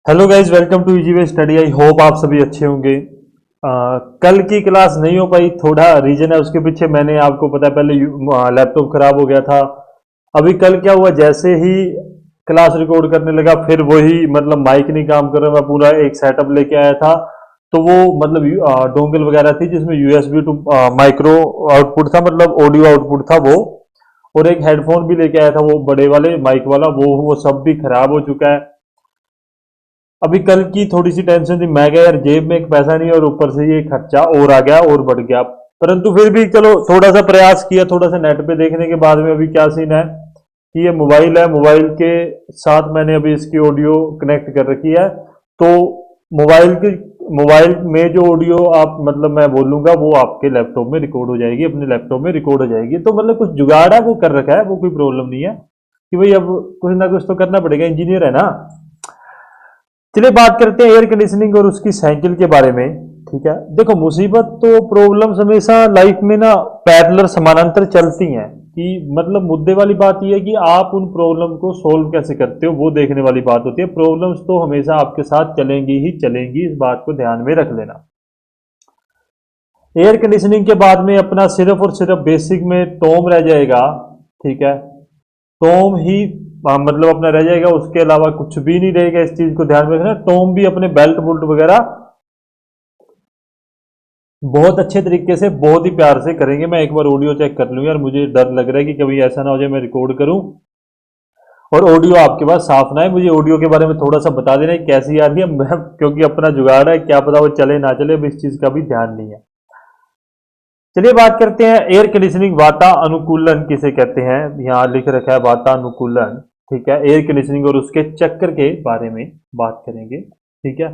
Hello guys, welcome to easy way study. I hope आप सभी अच्छे होंगे। कल की क्लास नहीं हो पाई, थोड़ा रीजन है उसके पीछे। मैंने आपको पता है पहले लैपटॉप खराब हो गया था। अभी कल क्या हुआ, जैसे ही क्लास रिकॉर्ड करने लगा फिर वही मतलब माइक नहीं काम कर रहा। मैं पूरा एक सेटअप लेके आया था, तो वो मतलब डोंगल वगैरह थी जिसमें यूएसबी टू माइक्रो आउटपुट था, मतलब ऑडियो आउटपुट था वो। और एक हेडफोन भी लेके आया था, वो बड़े वाले माइक वाला, वो सब भी खराब हो चुका है। अभी कल की थोड़ी सी टेंशन थी, मैं गया यार जेब में एक पैसा नहीं है और ऊपर से ये खर्चा और आ गया और बढ़ गया। परंतु फिर भी चलो थोड़ा सा प्रयास किया, थोड़ा सा नेट पे देखने के बाद में अभी क्या सीन है कि ये मोबाइल है, मोबाइल के साथ मैंने अभी इसकी ऑडियो कनेक्ट कर रखी है। तो मोबाइल में जो ऑडियो आप मतलब मैं बोलूंगा वो आपके लैपटॉप में रिकॉर्ड हो जाएगी, अपने लैपटॉप में रिकॉर्ड हो जाएगी। तो मतलब कुछ जुगाड़ है वो कर रखा है, वो कोई प्रॉब्लम नहीं है कि भाई अब कुछ ना कुछ तो करना पड़ेगा, इंजीनियर है ना। चलिए बात करते हैं एयर कंडीशनिंग और उसकी साइकिल के बारे में। ठीक है, देखो मुसीबत तो प्रॉब्लम्स हमेशा लाइफ में ना पैरेलल समानांतर चलती हैं। कि मतलब मुद्दे वाली बात यह है कि आप उन प्रॉब्लम को सोल्व कैसे करते हो, वो देखने वाली बात होती है। प्रॉब्लम्स तो हमेशा आपके साथ चलेंगी ही चलेंगी, इस बात को ध्यान में रख लेना। एयर कंडीशनिंग के बाद में अपना सिर्फ और सिर्फ बेसिक में टोम रह जाएगा। ठीक है, टोम ही मतलब अपना रह जाएगा, उसके अलावा कुछ भी नहीं रहेगा। इस चीज को ध्यान में रखना। टोम भी अपने बेल्ट बुल्ट वगैरह बहुत अच्छे तरीके से, बहुत ही प्यार से करेंगे। मैं एक बार ऑडियो चेक कर लूँ यार, मुझे डर लग रहा है कि कभी ऐसा ना हो जाए मैं रिकॉर्ड करूं और ऑडियो आपके पास साफ ना है। मुझे ऑडियो के बारे में थोड़ा सा बता देना कि कैसी आ रही है। मैं क्योंकि अपना जुगाड़ है, क्या पता वो चले ना चले, अब इस चीज का भी ध्यान नहीं है। चलिए बात करते हैं एयर कंडीशनिंग वातानुकूलन किसे कहते हैं। यहाँ लिख रखा है वातानुकूलन। ठीक है, एयर कंडीशनिंग और उसके चक्कर के बारे में बात करेंगे। ठीक है,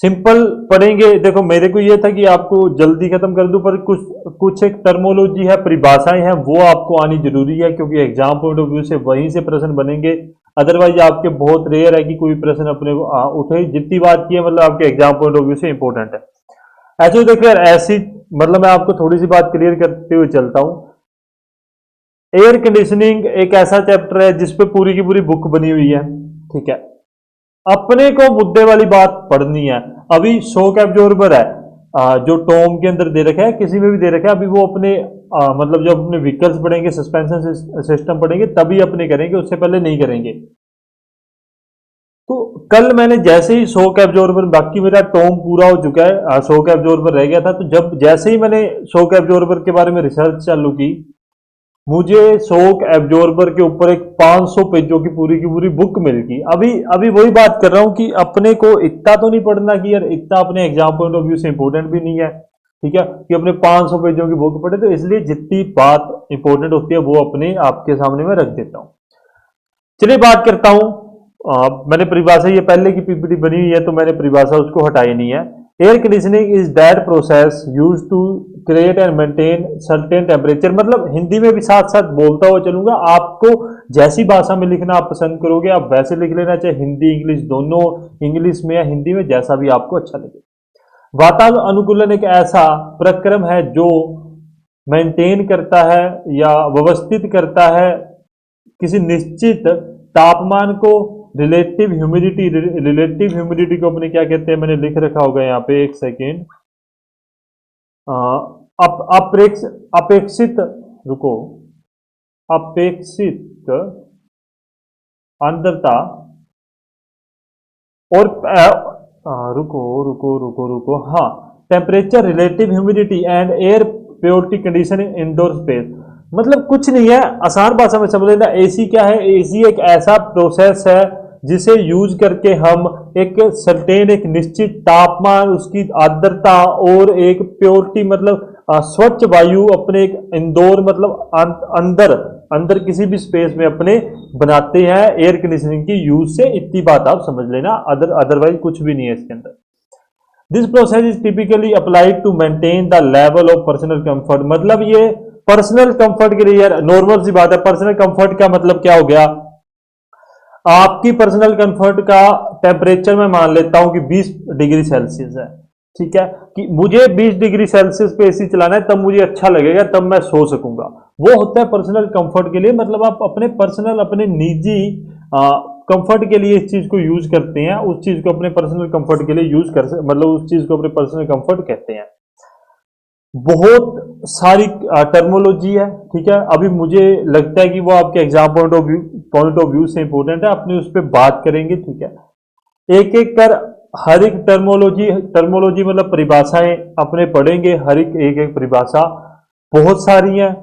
सिंपल पढ़ेंगे। देखो मेरे को ये था कि आपको जल्दी खत्म कर दूं, पर कुछ कुछ एक टर्मोलॉजी है, परिभाषाएं हैं, वो आपको आनी जरूरी है क्योंकि एग्जाम पॉइंट ऑफ व्यू से वहीं से प्रश्न बनेंगे। अदरवाइज आपके बहुत रेयर है कि कोई प्रश्न अपने को उठे। जितनी बात की है मतलब आपके एग्जाम पॉइंट ऑफ व्यू से इंपॉर्टेंट है। ऐसे देखो यार, ऐसी मतलब मैं आपको थोड़ी सी बात क्लियर करते हुए चलता हूं। एयर कंडीशनिंग एक ऐसा चैप्टर है जिसपे पूरी की पूरी बुक बनी हुई है। ठीक है, अपने को मुद्दे वाली बात पढ़नी है। अभी शॉक एब्जॉर्बर है, जो टॉम के अंदर दे रखा है, किसी में भी दे रखा है। अभी वो अपने मतलब जब अपने व्हीकल्स पढ़ेंगे, सस्पेंशन सिस्टम पढ़ेंगे तभी अपने करेंगे, उससे पहले नहीं करेंगे। तो कल मैंने जैसे ही शॉक एब्जॉर्बर, बाकी मेरा टॉम पूरा हो चुका है, शॉक एब्जॉर्बर रह गया था। तो जब जैसे ही मैंने शॉक एब्जॉर्बर के बारे में रिसर्च चालू की, मुझे शॉक एब्जॉर्बर के ऊपर एक 500 पेजों की पूरी बुक मिल गई। अभी अभी वही बात कर रहा हूं कि अपने को इतना तो नहीं पढ़ना कि यार इतना अपने एग्जाम पॉइंट ऑफ व्यू से इंपॉर्टेंट भी नहीं है। ठीक है, कि अपने 500 पेजों की बुक पढ़े, तो इसलिए जितनी बात इंपॉर्टेंट होती है वो अपने आपके सामने में रख देता हूं। चलिए बात करता हूं। मैंने परिभाषा, ये पहले की पीपीटी बनी हुई है तो मैंने परिभाषा उसको हटाई नहीं है। Air conditioning is that process use to create and maintain certain temperature. मतलब हिंदी में भी साथ साथ बोलता हुआ चलूंगा, आपको जैसी भाषा में लिखना आप पसंद करोगे आप वैसे लिख लेना, चाहे हिंदी इंग्लिश दोनों, इंग्लिश में या हिंदी में, जैसा भी आपको अच्छा लगे। वातानुकूलन एक ऐसा प्रक्रम है जो मेंटेन करता है या व्यवस्थित करता है किसी निश्चित तापमान को। रिलेटिव ह्यूमिडिटी को अपने क्या कहते हैं, मैंने लिख रखा होगा यहाँ पे, एक सेकेंड। अपेक्षित, रुको, अपेक्षित आर्द्रता और रुको रुको रुको रुको, हाँ, temperature, relative humidity and air purity condition in indoor space. मतलब कुछ नहीं है, आसान भाषा में समझ लेना। एसी क्या है? एसी एक ऐसा प्रोसेस है जिसे यूज करके हम एक सर्टेन, एक निश्चित तापमान, उसकी आर्द्रता और एक प्योरिटी मतलब स्वच्छ वायु अपने एक इंडोर मतलब अंदर अंदर किसी भी स्पेस में अपने बनाते हैं एयर कंडीशनिंग की यूज से। इतनी बात आप समझ लेना, अदरवाइज कुछ भी नहीं है इसके अंदर। This process is typically applied to maintain the level of personal comfort. मतलब ये पर्सनल कंफर्ट के लिए, यार नॉर्मल सी बात है। पर्सनल कंफर्ट का मतलब क्या हो गया? आपकी पर्सनल कंफर्ट का टेम्परेचर मैं मान लेता हूं कि 20 डिग्री सेल्सियस है। ठीक है, कि मुझे 20 डिग्री सेल्सियस पे एसी चलाना है, तब मुझे अच्छा लगेगा, तब मैं सो सकूंगा। वो होता है पर्सनल कंफर्ट के लिए। मतलब आप अपने पर्सनल, अपने निजी कंफर्ट के लिए इस चीज को यूज करते हैं, उस चीज को अपने पर्सनल कंफर्ट के लिए यूज कर मतलब उस चीज को अपने पर्सनल कंफर्ट कहते हैं। बहुत सारी टर्मोलॉजी है, ठीक है। अभी मुझे लगता है कि वो आपके एग्जाम पॉइंट ऑफ व्यू से इंपॉर्टेंट है, अपने उस पर बात करेंगे, ठीक है। एक एक कर हर एक टर्मोलॉजी मतलब परिभाषाएं अपने पढ़ेंगे, हर एक परिभाषा बहुत सारी हैं।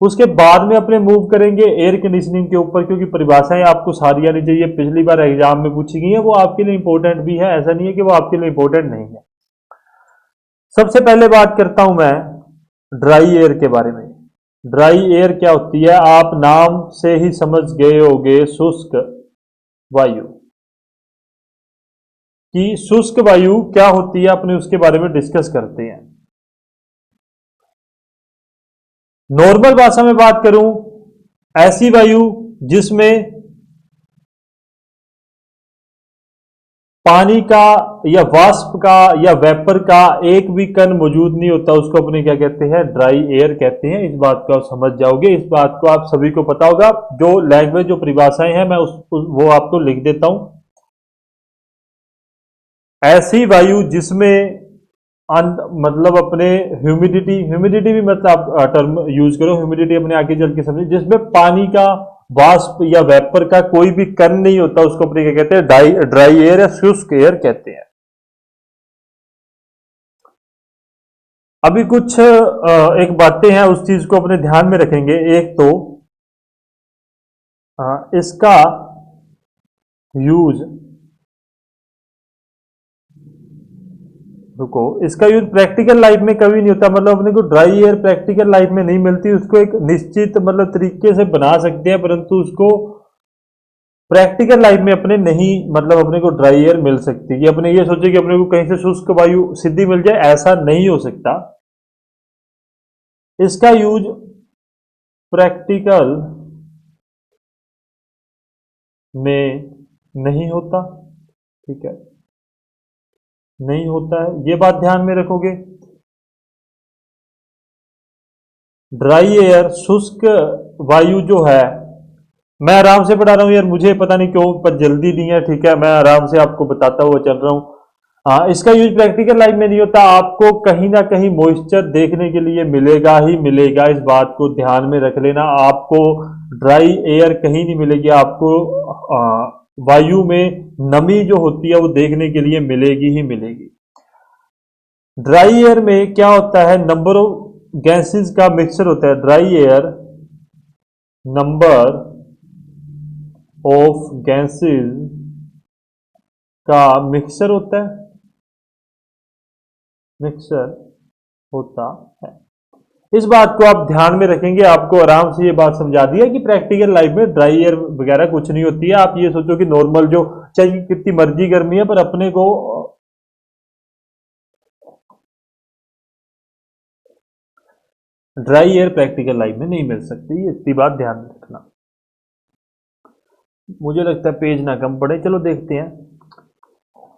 उसके बाद में अपने मूव करेंगे एयर कंडीशनिंग के ऊपर, क्योंकि परिभाषाएं आपको सारी आनी चाहिए, पिछली बार एग्जाम में पूछी गई है, वो आपके लिए इंपॉर्टेंट भी है, ऐसा नहीं है कि वो आपके लिए इंपॉर्टेंट नहीं है। सबसे पहले बात करता हूं मैं ड्राई एयर के बारे में। ड्राई एयर क्या होती है, आप नाम से ही समझ गए होंगे, शुष्क वायु। कि शुष्क वायु क्या होती है, अपने उसके बारे में डिस्कस करते हैं। नॉर्मल भाषा में बात करूं, ऐसी वायु जिसमें पानी का या वाष्प का या वेपर का एक भी कण मौजूद नहीं होता, उसको अपने क्या कहते हैं, ड्राई एयर कहते हैं। इस बात को आप समझ जाओगे, इस बात को आप सभी को पता होगा। जो लैंग्वेज जो परिभाषाएं हैं मैं वो आपको लिख देता हूं। ऐसी वायु जिसमें मतलब अपने ह्यूमिडिटी भी मतलब आप टर्म यूज करो, ह्यूमिडिटी अपने आगे चल के समझे, जिसमें पानी का वाष्प या वेपर का कोई भी कण नहीं होता, उसको अपने क्या कहते हैं, ड्राई एयर या शुष्क एयर कहते हैं। अभी कुछ एक बातें हैं, उस चीज को अपने ध्यान में रखेंगे। एक तो इसका यूज इसका यूज प्रैक्टिकल लाइफ में कभी नहीं होता, मतलब अपने को ड्राई एयर प्रैक्टिकल लाइफ में नहीं मिलती। उसको एक निश्चित मतलब तरीके से बना सकते हैं, परंतु उसको प्रैक्टिकल लाइफ में अपने नहीं, मतलब अपने को ड्राई एयर मिल सकती है। अपने ये सोचे कि अपने को कहीं से शुष्क वायु सीधी मिल जाए, ऐसा नहीं हो सकता। इसका यूज प्रैक्टिकल में नहीं होता, ठीक है, नहीं होता है, ये बात ध्यान में रखोगे। ड्राई एयर शुष्क वायु जो है, मैं आराम से पढ़ा रहा हूं यार, मुझे पता नहीं क्यों पर जल्दी नहीं है, ठीक है, मैं आराम से आपको बताता हुआ चल रहा हूं। हाँ, इसका यूज प्रैक्टिकल लाइफ में नहीं होता, आपको कहीं ना कहीं मॉइस्चर देखने के लिए मिलेगा ही मिलेगा, इस बात को ध्यान में रख लेना। आपको ड्राई एयर कहीं नहीं मिलेगी, आपको वायु में नमी जो होती है वो देखने के लिए मिलेगी ही मिलेगी। ड्राई एयर में क्या होता है, नंबर ऑफ गैसेस का मिक्सचर होता है। Dry air number of gases का मिक्सचर होता है, मिक्सचर होता है। इस बात को आप ध्यान में रखेंगे, आपको आराम से ये बात समझा दी है कि प्रैक्टिकल लाइफ में ड्राई एयर वगैरह कुछ नहीं होती है। आप ये सोचो कि नॉर्मल जो चाहे कितनी मर्जी गर्मी है, पर अपने को ड्राई एयर प्रैक्टिकल लाइफ में नहीं मिल सकती, ये इतनी बात ध्यान में रखना। मुझे लगता है पेज ना कम पड़े, चलो देखते हैं।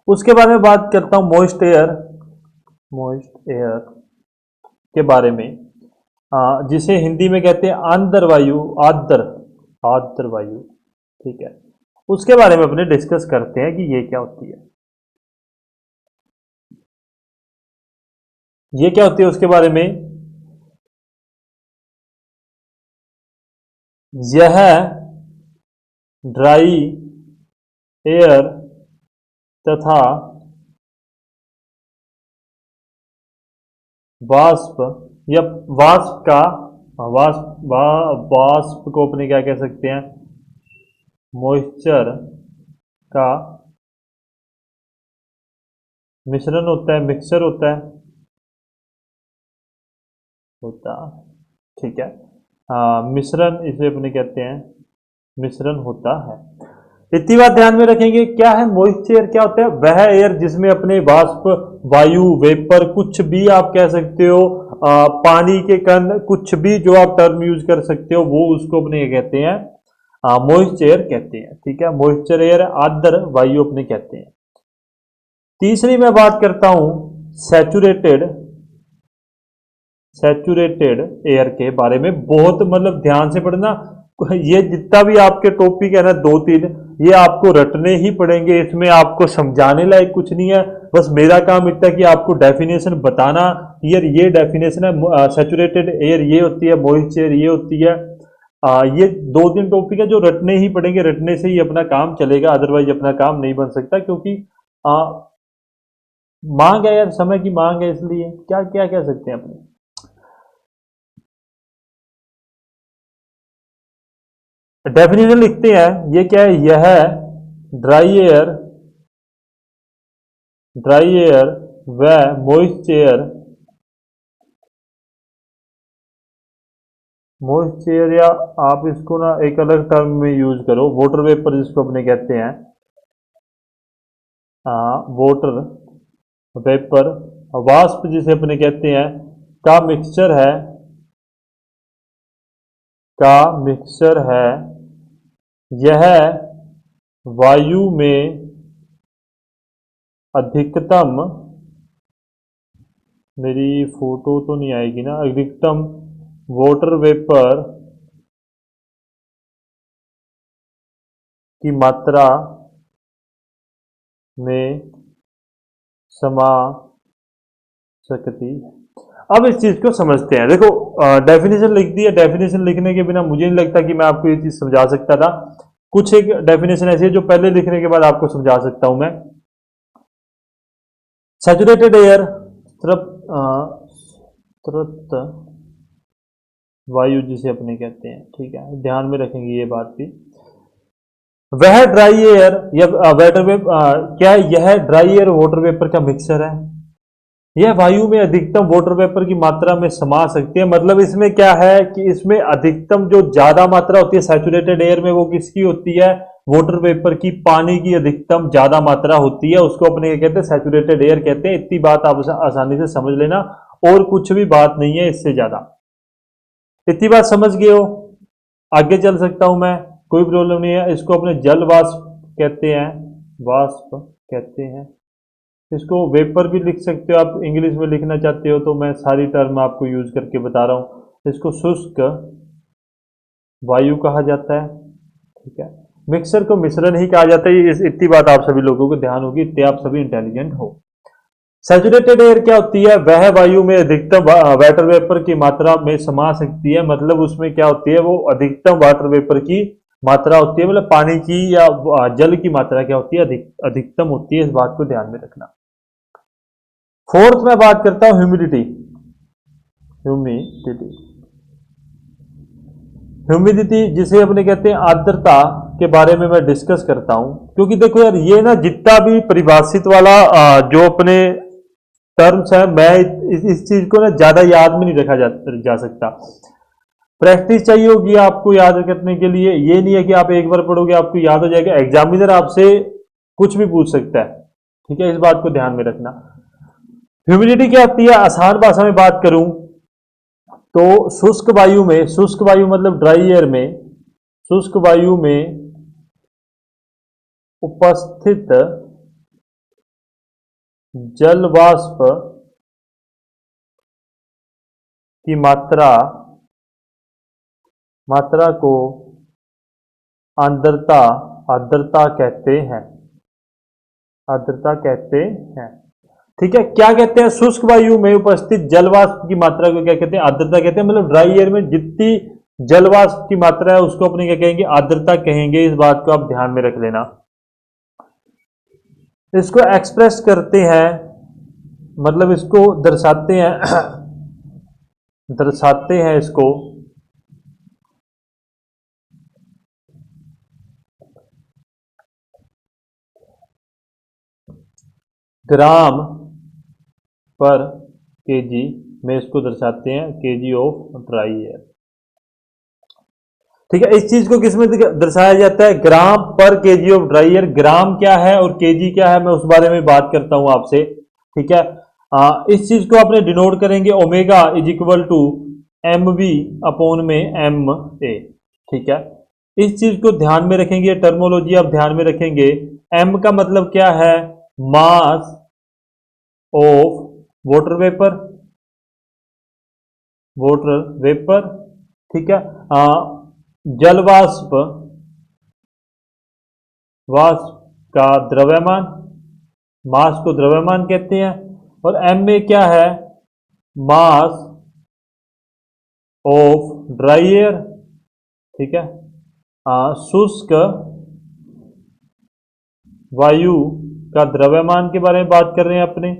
उसके बारे में बात करता हूं, मॉइस्ट एयर के बारे में, जिसे हिंदी में कहते हैं आंतर वायु, आर्द्र वायु, ठीक है। उसके बारे में अपने डिस्कस करते हैं कि ये क्या होती है, ये क्या होती है उसके बारे में। यह ड्राई एयर तथा वाष्प या वाष्प का वाष्प को अपने क्या कह सकते हैं, मॉइस्चर का मिश्रण होता है, मिक्सचर होता है, ठीक है। मिश्रण इसे अपने कहते हैं, मिश्रण होता है। इतनी बात ध्यान में रखेंगे। क्या है मॉइस्ट एयर, क्या होता है, वह एयर जिसमें अपने वाष्प, वायु, वेपर, कुछ भी आप कह सकते हो, पानी के कण, कुछ भी जो आप टर्म यूज कर सकते हो, वो उसको अपने कहते हैं मॉइस्ट एयर कहते हैं, ठीक है। मॉइस्चर एयर, आर्द्र वायु अपने कहते हैं। तीसरी मैं बात करता हूं सैचुरेटेड एयर के बारे में। बहुत मतलब ध्यान से पढ़ना, ये जितना भी आपके टॉपिक है ना, 2-3, ये आपको रटने ही पड़ेंगे, इसमें आपको समझाने लायक कुछ नहीं है। बस मेरा काम इतना है कि आपको डेफिनेशन बताना, यार ये डेफिनेशन है, सैचुरेटेड एयर ये होती है, मॉइस्ट एयर ये होती है। ये दो तीन टॉपिक है जो रटने ही पड़ेंगे, रटने से ही अपना काम चलेगा, अदरवाइज अपना काम नहीं बन सकता, क्योंकि आ, मांग है यार, समय की मांग है, इसलिए क्या क्या कह सकते हैं अपने। डेफिनेशन लिखते हैं, ये क्या है, यह ड्राई एयर, ड्राई एयर व मॉइस्ट एयर, मॉइस्ट एयर, या आप इसको ना एक अलग टर्म में यूज करो, वाटर वेपर जिसको अपने कहते हैं, वाटर वेपर, वाष्प जिसे अपने कहते हैं, का मिक्सचर है, का मिक्सचर है, यह वायु में अधिकतम, मेरी फोटो तो नहीं आएगी ना, अधिकतम वाटर वेपर की मात्रा में समा सकती है। अब इस चीज को समझते हैं, देखो डेफिनेशन लिख दी है, डेफिनेशन लिखने के बिना मुझे नहीं लगता कि मैं आपको ये चीज समझा सकता था। कुछ एक डेफिनेशन ऐसी है जो पहले लिखने के बाद आपको समझा सकता हूं मैं। सैचुरेटेड एयर, तृप्त वायु जिसे अपने कहते हैं, ठीक है, ध्यान में रखेंगे ये बात भी। वह ड्राई एयर या वाटर वेपर, क्या यह ड्राई एयर वाटर वेपर का मिक्सर है, यह वायु में अधिकतम वाटर वेपर की मात्रा में समा सकती है। मतलब इसमें क्या है कि इसमें अधिकतम जो ज्यादा मात्रा होती है सैचुरेटेड एयर में, वो किसकी होती है, वाटर वेपर की, पानी की अधिकतम ज्यादा मात्रा होती है, उसको अपने क्या कहते हैं, सैचुरेटेड एयर कहते हैं। इतनी बात आप आसानी से समझ लेना, और कुछ भी बात नहीं है इससे ज्यादा। इतनी बात समझ गए हो, आगे चल सकता हूं मैं, कोई प्रॉब्लम नहीं है। इसको अपने जल वाष्प कहते हैं, वाष्प कहते हैं। इसको वेपर भी लिख सकते हो आप, इंग्लिश में लिखना चाहते हो तो मैं सारी टर्म आपको यूज करके बता रहा हूं। इसको शुष्क वायु कहा जाता है, ठीक है। मिक्सर को मिश्रण ही कहा जाता है, इतनी बात आप सभी लोगों को ध्यान होगी, इतने आप सभी इंटेलिजेंट हो। सैचुरेटेड एयर क्या होती है, वह वायु में अधिकतम वाटर वेपर की मात्रा में समा सकती है। मतलब उसमें क्या होती है, वो अधिकतम वाटर वेपर की मात्रा होती है, मतलब पानी की या जल की मात्रा क्या होती है, अधिकतम होती है। इस बात को ध्यान में रखना। फोर्थ में बात करता हूं ह्यूमिडिटी, ह्यूमिडिटी, ह्यूमिडिटी जिसे अपने कहते हैं आर्द्रता, के बारे में मैं डिस्कस करता हूं। क्योंकि देखो यार, ये ना जितना भी परिभाषित वाला जो अपने टर्म्स है, मैं इस चीज को ना ज्यादा याद में नहीं रखा जा सकता। प्रैक्टिस चाहिए होगी आपको याद करने के लिए। ये नहीं है कि आप एक बार पढ़ोगे आपको याद हो जाएगा, एग्जामिनर आपसे कुछ भी पूछ सकता है, ठीक है, इस बात को ध्यान में रखना। ह्यूमिडिटी क्या होती है, आसान भाषा में बात करूं तो शुष्क वायु में, शुष्क वायु मतलब ड्राई एयर में, शुष्क वायु में उपस्थित जल वाष्प की मात्रा, मात्रा को आर्द्रता, आर्द्रता कहते हैं, आर्द्रता कहते हैं, ठीक है। क्या कहते हैं, शुष्क वायु में उपस्थित जलवाष्प की मात्रा को क्या कहते हैं, आर्द्रता कहते हैं। मतलब ड्राई एयर में जितनी जलवाष्प की मात्रा है उसको अपने क्या कहेंगे, आर्द्रता कहेंगे। इस बात को आप ध्यान में रख लेना। इसको एक्सप्रेस करते हैं, मतलब इसको दर्शाते हैं दर्शाते हैं इसको ग्राम पर केजी में, इसको दर्शाते हैं केजी ऑफ ड्राई एयर, ठीक है। इस चीज को किसमें दर्शाया जाता है, ग्राम पर केजी ऑफ ड्राई एयर। ग्राम क्या है और केजी क्या है, मैं उस बारे में बात करता हूं आपसे, ठीक है। इस चीज को अपने डिनोट करेंगे, omega is equal to M V upon में एम ए, ठीक है। इस चीज को ध्यान में रखेंगे, टर्मोलॉजी आप ध्यान में रखेंगे। एम का मतलब क्या है, मास of water vapour, water vapour, ठीक है। जल वाष्प वाष्प का द्रव्यमान, मास को द्रव्यमान कहते हैं। और एम ए क्या है, मास ऑफ ड्राई एयर, ठीक है। शुष्क वायु का द्रव्यमान के बारे में बात कर रहे हैं, अपने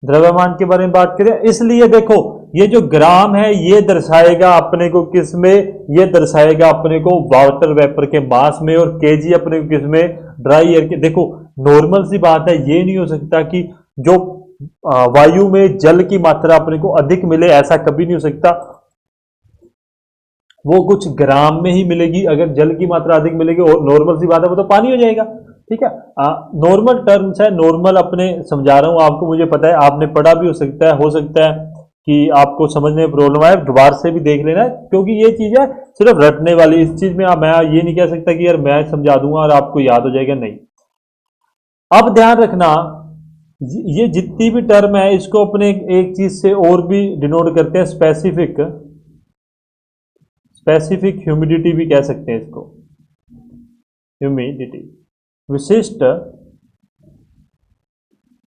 द्रव्यमान के बारे में बात करें। इसलिए देखो ये जो ग्राम है ये दर्शाएगा अपने को किस में, ये दर्शाएगा अपने को वाटर वेपर के मास में, और केजी अपने को किस में, ड्राई एयर के। देखो नॉर्मल सी बात है, ये नहीं हो सकता कि जो वायु में जल की मात्रा अपने को अधिक मिले, ऐसा कभी नहीं हो सकता। वो कुछ ग्राम में ही मिलेगी, अगर जल की मात्रा अधिक मिलेगी, और नॉर्मल सी बात है वो तो पानी हो जाएगा, ठीक है। नॉर्मल टर्म्स है, नॉर्मल अपने समझा रहा हूं आपको, मुझे पता है आपने पढ़ा भी हो सकता है कि आपको समझने में प्रॉब्लम आए, दोबारा से भी देख लेना, क्योंकि ये चीज है सिर्फ रटने वाली। इस चीज में मैं ये नहीं कह सकता कि यार मैं समझा दूंगा और आपको याद हो जाएगा, नहीं। अब ध्यान रखना, ये जितनी भी टर्म है इसको अपने एक चीज से और भी डिनोट करते हैं, स्पेसिफिक, स्पेसिफिक ह्यूमिडिटी भी कह सकते हैं इसको, ह्यूमिडिटी, विशिष्ट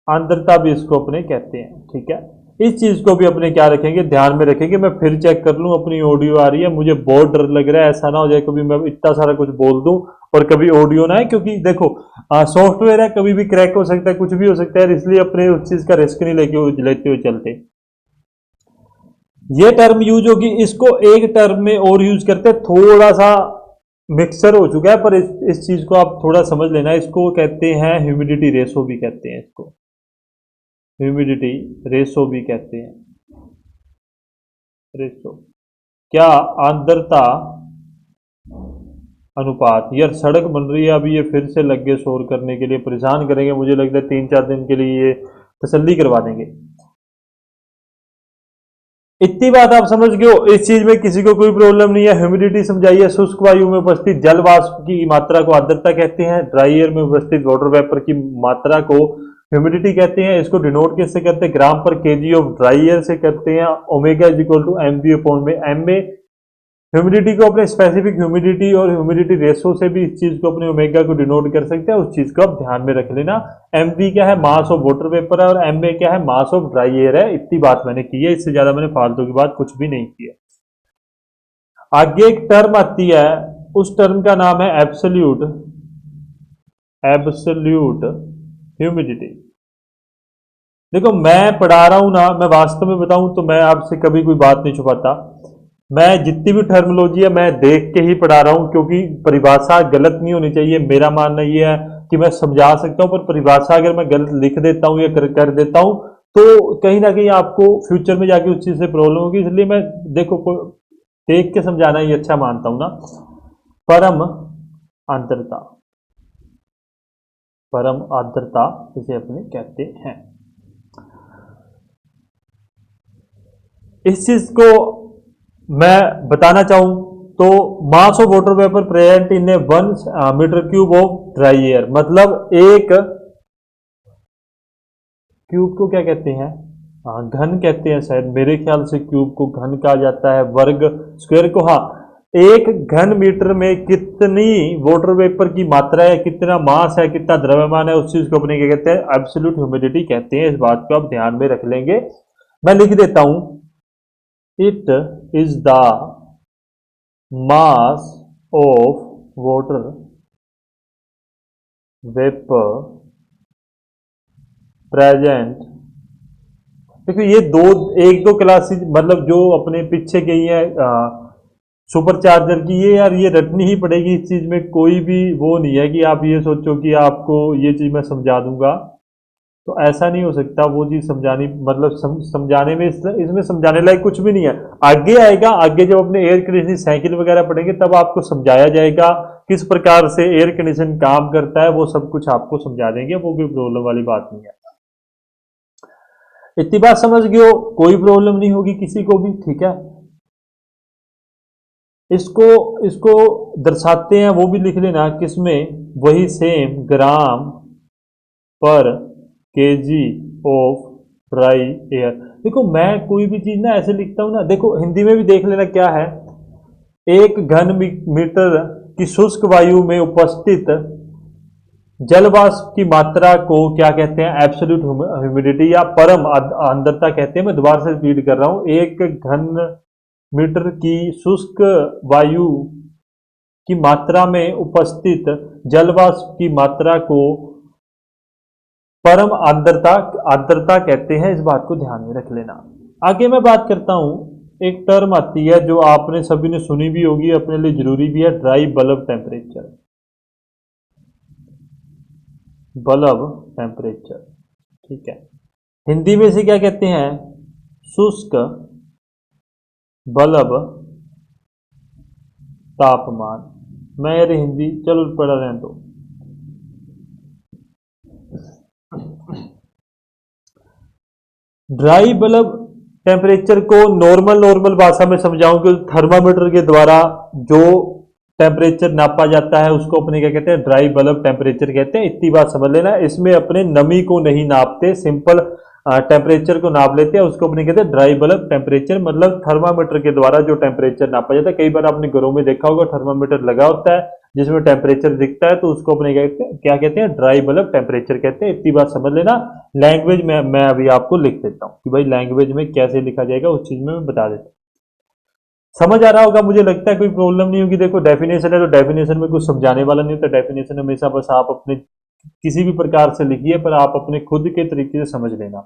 आर्द्रता भी इसको अपने कहते हैं, ठीक है। इस चीज को भी अपने क्या रखेंगे, ध्यान में रखेंगे। मैं फिर चेक कर लूं अपनी ऑडियो आ रही है, मुझे बहुत डर लग रहा है ऐसा ना हो जाए कभी मैं इतना सारा कुछ बोल दूं और कभी ऑडियो ना है, क्योंकि देखो सॉफ्टवेयर है, कभी भी क्रैक हो सकता है, कुछ भी हो सकता है, इसलिए अपने उस चीज का रिस्क नहीं लेते हुए चलते। ये टर्म यूज होगी, इसको एक टर्म में और यूज करते हैं, थोड़ा सा मिक्सर हो चुका है, पर इस चीज को आप थोड़ा समझ लेना, इसको कहते हैं ह्यूमिडिटी रेशो भी कहते हैं, इसको ह्यूमिडिटी रेशो भी कहते हैं। रेशो क्या, आर्द्रता अनुपात। यार सड़क बन रही है अभी, ये फिर से लग गए शोर करने के लिए, परेशान करेंगे, मुझे लगता है 3-4 दिन के लिए ये तसल्ली करवा देंगे। इतनी बात आप समझ गए हो, इस चीज में किसी को कोई प्रॉब्लम नहीं है। ह्यूमिडिटी समझाइए, शुष्क वायु में उपस्थित जल वाष्प की मात्रा को आर्द्रता कहते हैं, ड्राई एयर में उपस्थित वाटर वेपर की मात्रा को ह्यूमिडिटी कहते हैं। इसको डिनोट किससे करते हैं, ग्राम पर केजी ऑफ ड्राई एयर से करते हैं। Omega is equal to M B upon में एम में। ह्यूमिडिटी को अपने स्पेसिफिक ह्यूमिडिटी और ह्यूमिडिटी रेशो से भी इस चीज को अपने ओमेगा को डिनोट कर सकते हैं, उस चीज को आप ध्यान में रख लेना। एम बी क्या है, मास ऑफ वाटर वेपर है, और एम ए क्या है, मास ऑफ ड्राई एयर है। इतनी बात मैंने की है, इससे ज्यादा मैंने फालतू की बात कुछ भी नहीं की है। आगे एक टर्म आती है, उस टर्म का नाम है एब्सोल्यूट, एब्सोल्यूट ह्यूमिडिटी। देखो मैं पढ़ा रहा हूं ना, मैं वास्तव में बताऊं तो मैं आपसे कभी कोई बात नहीं छुपाता, मैं जितनी भी टर्मिनोलॉजी है मैं देख के ही पढ़ा रहा हूं, क्योंकि परिभाषा गलत नहीं होनी चाहिए। मेरा मानना यह है कि मैं समझा सकता हूं, पर परिभाषा अगर मैं गलत लिख देता हूं या कर देता हूं तो कहीं ना कहीं आपको फ्यूचर में जाके उस चीज से प्रॉब्लम होगी। इसलिए मैं देखो देख के समझाना ही अच्छा मानता हूं ना। परम आर्द्रता, परम आर्द्रता इसे अपने कहते हैं। इस चीज को मैं बताना चाहूं तो mass of water vapour present in a 1 metre cube of dry air, मतलब एक क्यूब को क्या कहते हैं, घन कहते हैं शायद, मेरे ख्याल से क्यूब को घन कहा जाता है, वर्ग स्क्वायर को। हाँ, एक घन मीटर में कितनी वाटर वेपर की मात्रा है, कितना मास है, कितना द्रव्यमान है, उस चीज को अपने क्या कहते हैं, एब्सोल्यूट ह्यूमिडिटी कहते हैं। इस बात को आप ध्यान में रख लेंगे। मैं लिख देता हूं, it is the mass of water vapour present. देखो ये एक दो क्लासेस मतलब जो अपने पीछे गई है सुपर चार्जर की, ये यार ये रटनी ही पड़ेगी। इस चीज में कोई भी वो नहीं है कि आप ये सोचो कि आपको ये चीज मैं समझा दूंगा, तो ऐसा नहीं हो सकता। वो चीज समझानी मतलब समझाने में इसमें समझाने लायक कुछ भी नहीं है। आगे आएगा, आगे जब अपने एयर कंडीशनिंग साइकिल वगैरह पढ़ेंगे तब आपको समझाया जाएगा किस प्रकार से एयर कंडीशन काम करता है, वो सब कुछ आपको समझा देंगे, वो भी प्रॉब्लम वाली बात नहीं है। इतनी बात समझ गए हो, कोई प्रॉब्लम नहीं होगी किसी को भी, ठीक है। इसको दर्शाते हैं, वो भी लिख लेना किसमें, वही सेम ग्राम पर केजी ऑफ ड्राई एयर। देखो मैं कोई भी चीज ना ऐसे लिखता हूं ना, देखो हिंदी में भी देख लेना क्या है, एक घन मीटर की शुष्क वायु में उपस्थित जल वाष्प की मात्रा को क्या कहते हैं? एब्सोल्यूट ह्यूमिडिटी या परम आर्द्रता कहते हैं। मैं दोबारा से रिपीट कर रहा हूं, एक घन मीटर की शुष्क वायु की मात्रा में उपस्थित जल वाष्प की मात्रा को परम आर्द्रता आर्द्रता कहते हैं। इस बात को ध्यान में रख लेना। आगे मैं बात करता हूं, एक टर्म आती है जो आपने सभी ने सुनी भी होगी, अपने लिए जरूरी भी है, dry bulb temperature. Bulb temperature, ठीक है। हिंदी में इसे क्या कहते हैं? शुष्क बल्ब तापमान। मैं यार हिंदी चलो पढ़ा रहे तो ड्राई बल्ब टेम्परेचर को नॉर्मल नॉर्मल भाषा में समझाऊं कि थर्मामीटर के द्वारा जो टेम्परेचर नापा जाता है उसको अपने क्या कहते हैं? ड्राई बल्ब टेम्परेचर कहते हैं। इतनी बात समझ लेना। इसमें अपने नमी को नहीं नापते, सिंपल टेम्परेचर को नाप लेते हैं, उसको अपने कहते हैं ड्राई बल्ब टेम्परेचर। मतलब थर्मामीटर के द्वारा जो टेम्परेचर नापा जाता है। कई बार आपने घरों में देखा होगा थर्मामीटर लगा होता है जिसमें टेम्परेचर दिखता है, तो उसको अपने क्या कहते हैं? ड्राई बल्ब टेम्परेचर कहते हैं। इतनी बात समझ लेना। लैंग्वेज में मैं अभी आपको लिख देता हूँ कि भाई लैंग्वेज में कैसे लिखा जाएगा, उस चीज में मैं बता देता हूँ। समझ आ रहा होगा, मुझे लगता है कोई प्रॉब्लम नहीं होगी। देखो डेफिनेशन है तो डेफिनेशन में कुछ समझाने वाला नहीं होता। डेफिनेशन हमेशा बस आप अपने किसी भी प्रकार से लिखिए, पर आप अपने खुद के तरीके से समझ लेना।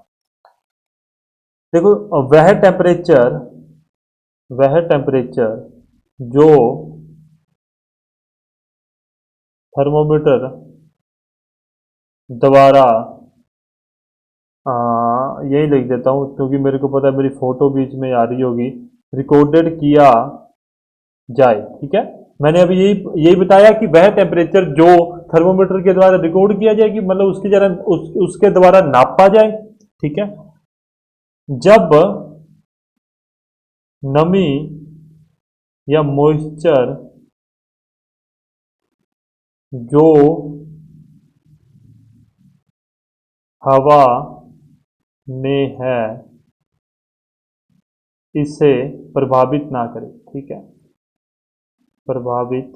देखो वह टेम्परेचर जो थर्मोमीटर द्वारा यही लिख देता हूँ क्योंकि मेरे को पता है मेरी फोटो बीच में आ रही होगी, रिकॉर्डेड किया जाए, ठीक है। मैंने अभी यही बताया कि वह टेम्परेचर जो थर्मोमीटर के द्वारा रिकॉर्ड किया जाए, कि मतलब उसके द्वारा नापा जाए, ठीक है। जब नमी या मॉइस्चर जो हवा में है इसे प्रभावित ना करे, ठीक है। प्रभावित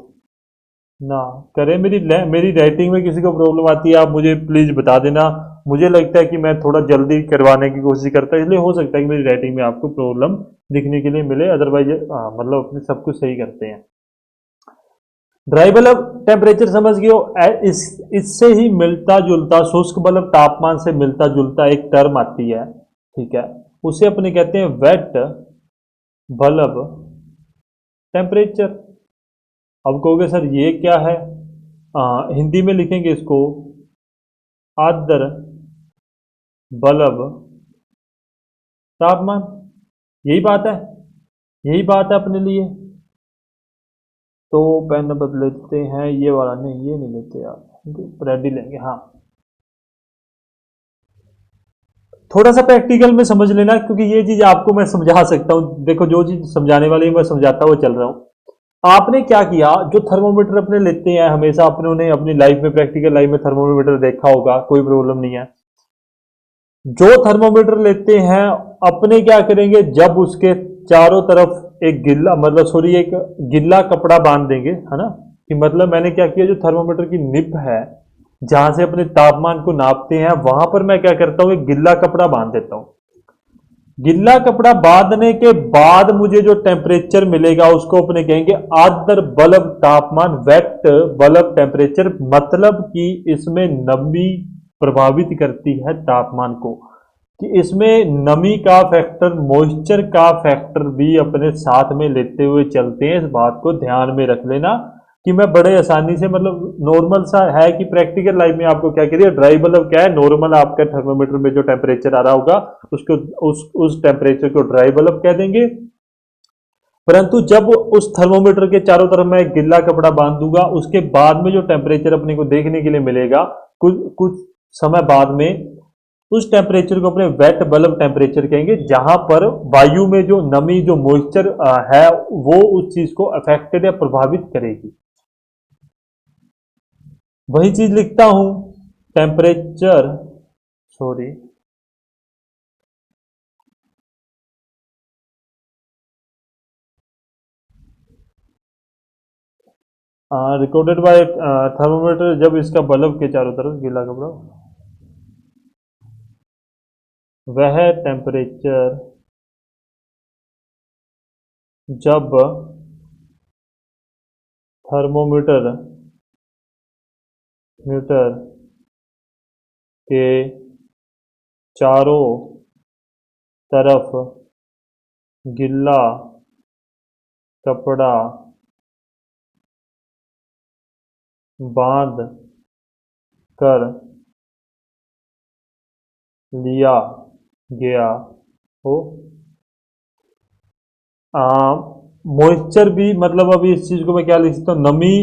ना करे। मेरी राइटिंग में किसी को प्रॉब्लम आती है आप मुझे प्लीज बता देना। मुझे लगता है कि मैं थोड़ा जल्दी करवाने की कोशिश करता हूँ, इसलिए हो सकता है कि मेरी राइटिंग में आपको प्रॉब्लम दिखने के लिए मिले। अदरवाइज मतलब अपने सब कुछ सही करते हैं। ड्राई बल्ब टेम्परेचर समझ गए हो? इससे ही मिलता जुलता, शुष्क बल्ब तापमान से मिलता जुलता एक टर्म आती है, ठीक है। उसे अपने कहते हैं वेट बल्ब टेम्परेचर। अब कहोगे सर ये क्या है? हिंदी में लिखेंगे इसको आर्द्र बल्ब तापमान। यही बात है, यही बात है अपने लिए। तो पेन बदल लेते हैं, ये वाला नहीं, ये नहीं लेते यार, रेड ही लेंगे। हाँ, थोड़ा सा प्रैक्टिकल में समझ लेना क्योंकि ये चीज आपको मैं समझा सकता हूँ। देखो जो चीज समझाने वाली मैं समझाता हुआ चल रहा हूँ। आपने क्या किया, जो थर्मोमीटर अपने लेते हैं हमेशा, अपने उन्हें अपनी लाइफ में, प्रैक्टिकल लाइफ में थर्मोमीटर देखा होगा, कोई प्रॉब्लम नहीं है। जो थर्मोमीटर लेते हैं अपने क्या करेंगे, जब उसके चारों तरफ एक गिल्ला, मतलब सॉरी, एक गिल्ला कपड़ा बांध देंगे, है ना। कि मतलब मैंने क्या किया, जो थर्मोमीटर की निप है जहां से अपने तापमान को नापते हैं, वहां पर मैं क्या करता हूं, एक गिल्ला कपड़ा बांध देता हूं। गिल्ला कपड़ा बांधने के बाद मुझे जो टेम्परेचर मिलेगा उसको अपने कहेंगे आर्द्र बल्ब तापमान, वेट बल्ब टेम्परेचर। मतलब कि इसमें नमी प्रभावित करती है तापमान को, कि इसमें नमी का फैक्टर, मॉइस्चर का फैक्टर भी अपने साथ में लेते हुए चलते हैं। इस बात को ध्यान में रख लेना कि मैं बड़े आसानी से, मतलब नॉर्मल सा है कि प्रैक्टिकल लाइफ में आपको क्या करिए, ड्राई बल्ब क्या है, नॉर्मल आपका थर्मोमीटर में जो टेम्परेचर आ रहा होगा उसको, उस टेम्परेचर को ड्राई बल्ब कह देंगे। परंतु जब उस थर्मोमीटर के चारों तरफ मैं एक गिल्ला कपड़ा बांध दूंगा, उसके बाद में जो टेम्परेचर अपने को देखने के लिए मिलेगा कुछ कुछ समय बाद में, उस टेम्परेचर को अपने वेट बल्ब टेम्परेचर कहेंगे, जहां पर वायु में जो नमी, जो मॉइस्चर है, वो उस चीज को अफेक्टेड या प्रभावित करेगी। वही चीज लिखता हूं, temperature, sorry, recorded by thermometer, जब इसका बल्ब के चारों तरफ गीला कपड़ा, वह टेम्परेचर जब थर्मोमीटर मीटर के चारों तरफ गीला कपड़ा बांध कर लिया गया हो। मॉइस्चर भी, मतलब अभी इस चीज को मैं क्या लिख सकता हूँ, नमी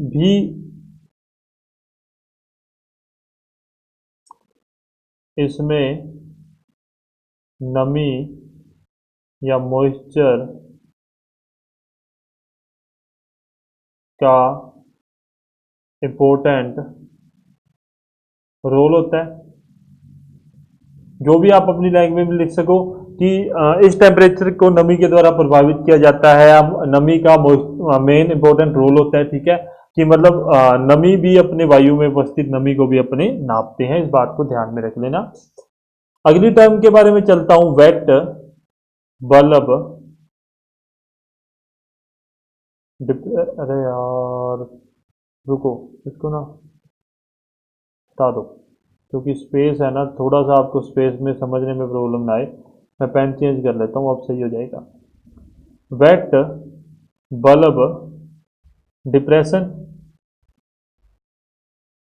भी इसमें, नमी या मॉइस्चर का इम्पोर्टेंट रोल होता है। जो भी आप अपनी लैंग्वेज में लिख सको कि इस टेम्परेचर को नमी के द्वारा प्रभावित किया जाता है। अब नमी का मेन इंपॉर्टेंट रोल होता है, ठीक है, कि मतलब नमी भी अपने वायु में उपस्थित नमी को भी अपने नापते हैं। इस बात को ध्यान में रख लेना। अगली टर्म के बारे में चलता हूं, वेट बल्ब। अरे यार रुको, इसको ना हटा दो, क्योंकि स्पेस है ना, थोड़ा सा आपको स्पेस में समझने में प्रॉब्लम ना आए। मैं पेन चेंज कर लेता हूँ, अब सही हो जाएगा। वेट बल्ब डिप्रेशन,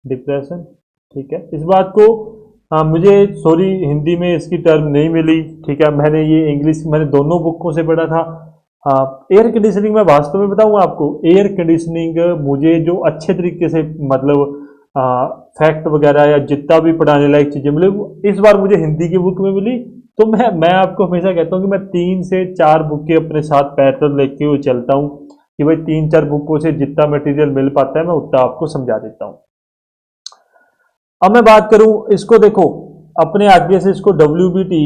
डिप्रेशन, ठीक है। इस बात को मुझे सॉरी हिंदी में इसकी टर्म नहीं मिली, ठीक है। मैंने ये इंग्लिश, मैंने दोनों बुकों से पढ़ा था। एयर कंडीशनिंग में वास्तव में बताऊं आपको, एयर कंडीशनिंग मुझे जो अच्छे तरीके से मतलब फैक्ट वगैरह या जितना भी पढ़ाने लायक चीजें मिली, इस बार मुझे हिंदी की बुक में मिली। तो मैं आपको हमेशा कहता हूँ कि मैं 3 से 4 बुकें अपने साथ पैरेलल लेके हुए चलता हूँ, कि भाई 3-4 बुकों से जितना मटेरियल मिल पाता है मैं उतना आपको समझा देता हूँ। अब मैं बात करूं इसको, देखो अपने आगे से इसको WBT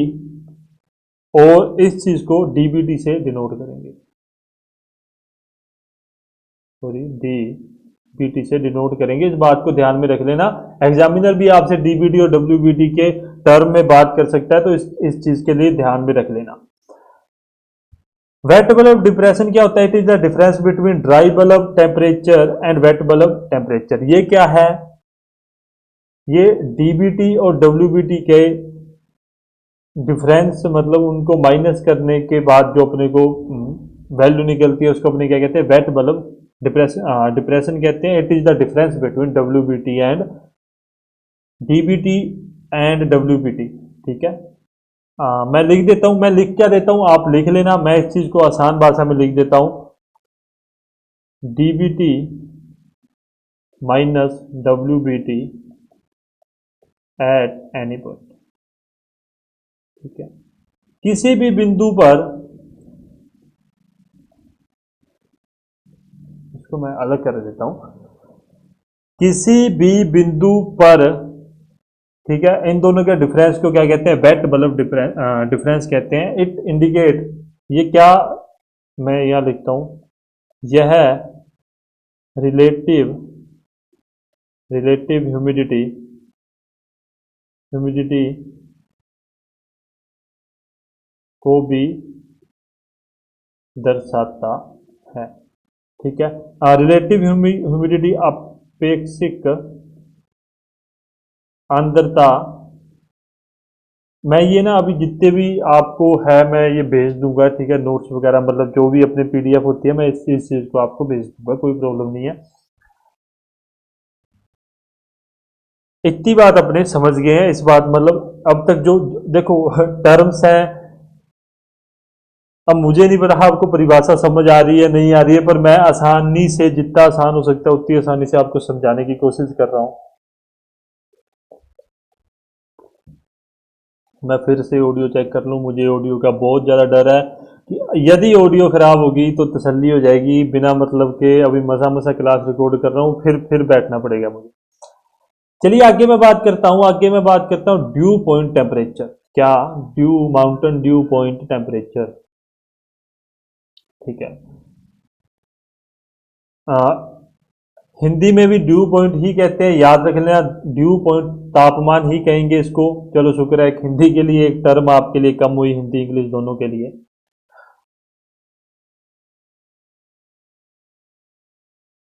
और इस चीज को DBT से डिनोट करेंगे, सॉरी DBT से डिनोट करेंगे। इस बात को ध्यान में रख लेना। एग्जामिनर भी आपसे DBT और WBT के टर्म में बात कर सकता है, तो इस चीज के लिए ध्यान में रख लेना। वेट बल्ब डिप्रेशन क्या होता है? It is the difference between dry bulb temperature and wet bulb temperature. ये क्या है? ये DBT और WBT के डिफरेंस, मतलब उनको माइनस करने के बाद जो अपने को वैल्यू निकलती है उसको अपने क्या कहते हैं? वेट बल्ब डिप्रेशन, डिप्रेशन कहते हैं। It is the difference between WBT and DBT and WBT, ठीक है। मैं लिख देता हूं, मैं लिख क्या देता हूं, आप लिख लेना। मैं इस चीज को आसान भाषा में लिख देता हूं, DBT minus WBT at any point, ठीक है। किसी भी बिंदु पर, इसको मैं अलग कर देता हूं, किसी भी बिंदु पर, ठीक है, इन दोनों के डिफरेंस को क्या कहते हैं? वेट बल्ब डिफरेंस कहते हैं। इट इंडिकेट, ये क्या, मैं यहां लिखता हूं, यह रिलेटिव रिलेटिव ह्यूमिडिटी ह्यूमिडिटी को भी दर्शाता है, ठीक है। रिलेटिव ह्यूमिडिटी अपेक्षिक आर्द्रता। मैं ये ना अभी जितने भी आपको है मैं ये भेज दूंगा, ठीक है, नोट्स वगैरह, मतलब जो भी अपने PDF होती है मैं इस चीज को आपको भेज दूंगा, कोई प्रॉब्लम नहीं है। इतनी बात अपने समझ गए हैं। इस बात मतलब अब तक जो देखो टर्म्स हैं, अब मुझे नहीं पता आपको परिभाषा समझ आ रही है नहीं आ रही है, पर मैं आसानी से, जितना आसान हो सकता है उतनी आसानी से आपको समझाने की कोशिश कर रहा हूं। मैं फिर से ऑडियो चेक कर लूं, मुझे ऑडियो का बहुत ज़्यादा डर है कि यदि ऑडियो ख़राब होगी तो तसल्ली हो जाएगी, बिना मतलब के अभी मसा मसा क्लास रिकॉर्ड कर रहा हूँ, फिर बैठना पड़ेगा मुझे। चलिए आगे मैं बात करता हूँ, आगे मैं बात करता हूँ ड्यू पॉइंट टेम्परेचर। क्या? Due, Mountain Dew point temperature, ठीक है। हिंदी में भी ड्यू पॉइंट ही कहते हैं, याद रख लेना, ड्यू पॉइंट तापमान ही कहेंगे इसको। चलो शुक्र है, एक हिंदी के लिए एक टर्म आपके लिए कम हुई, हिंदी इंग्लिश दोनों के लिए।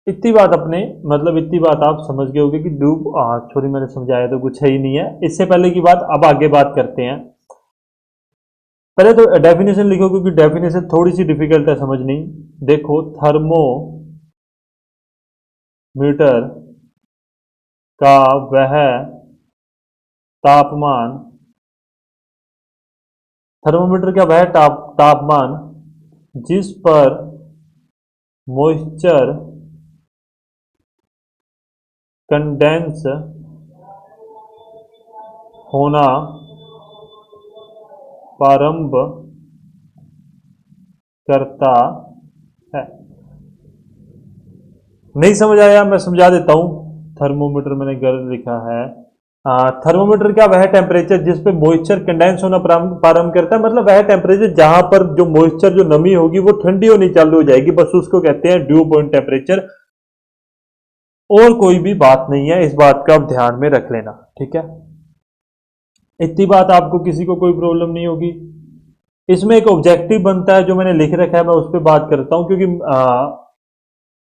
इतनी बात अपने मतलब इतनी बात आप समझ गए होगे कि ड्यू, सॉरी मैंने समझाया तो कुछ है ही नहीं है। इससे पहले की बात अब आगे बात करते हैं। पहले तो डेफिनेशन लिखो, क्योंकि डेफिनेशन थोड़ी सी डिफिकल्ट है समझनी। देखो, थर्मोमीटर का वह तापमान, थर्मोमीटर का वह तापमान जिस पर मॉइस्चर कंडेंस होना प्रारंभ करता है। नहीं समझ आया, मैं समझा देता हूं। थर्मोमीटर मैंने गलत लिखा है। थर्मोमीटर का वह टेम्परेचर जिस पे मॉइस्चर कंडेंस होना प्रारंभ करता है, मतलब वह टेम्परेचर जहां पर जो मॉइस्चर, जो नमी होगी वो ठंडी होनी चालू हो जाएगी, बस उसको कहते हैं ड्यू पॉइंट टेम्परेचर। और कोई भी बात नहीं है, इस बात का आप ध्यान में रख लेना, ठीक है। इतनी बात आपको किसी को कोई प्रॉब्लम नहीं होगी। इसमें एक ऑब्जेक्टिव बनता है जो मैंने लिख रखा है, मैं उस पर बात करता हूं, क्योंकि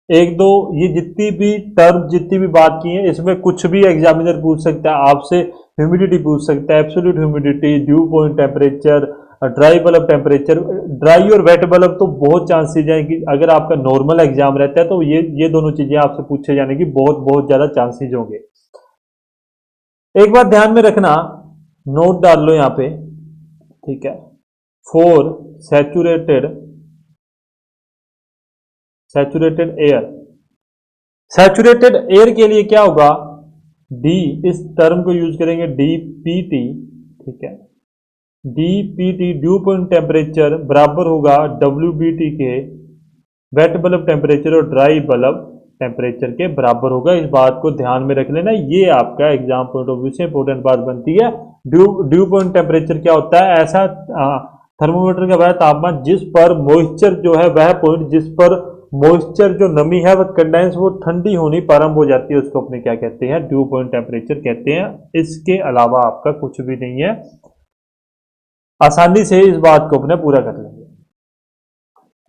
एक दो ये जितनी भी टर्म जितनी भी बात की है, इसमें कुछ भी एग्जामिनर पूछ सकता है आपसे। ह्यूमिडिटी पूछ सकता है, absolute humidity, due point temperature, dry bulb temperature. Dry और वेट बल्ब तो बहुत चांसेज है कि अगर आपका नॉर्मल एग्जाम रहता है तो ये दोनों चीजें आपसे पूछे जाने की बहुत बहुत ज्यादा चांसेज होंगे। एक बात ध्यान में रखना, नोट डाल लो यहां पे, ठीक है। For saturated air, saturated air के लिए क्या होगा, डी, इस टर्म को यूज करेंगे डीपीटी, ठीक है। डीपीटी ड्यू पॉइंट टेम्परेचर बराबर होगा डब्ल्यूबीटी के वेट बल्ब टेम्परेचर और ड्राई बल्ब टेम्परेचर के बराबर होगा। इस बात को ध्यान में रख लेना, ये आपका एग्जाम पॉइंट ऑफ व्यू से इंपॉर्टेंट बात बनती है। ड्यू पॉइंट टेम्परेचर क्या होता है, ऐसा थर्मोमीटर का वह तापमान जिस पर मॉइस्चर जो है, वह पॉइंट जिस पर मॉइस्चर जो नमी है वह कंडेंस, वो ठंडी होनी प्रारंभ हो जाती है, उसको अपने क्या कहते हैं, ड्यू पॉइंट टेम्परेचर कहते हैं। इसके अलावा आपका कुछ भी नहीं है, आसानी से इस बात को अपने पूरा कर लेंगे।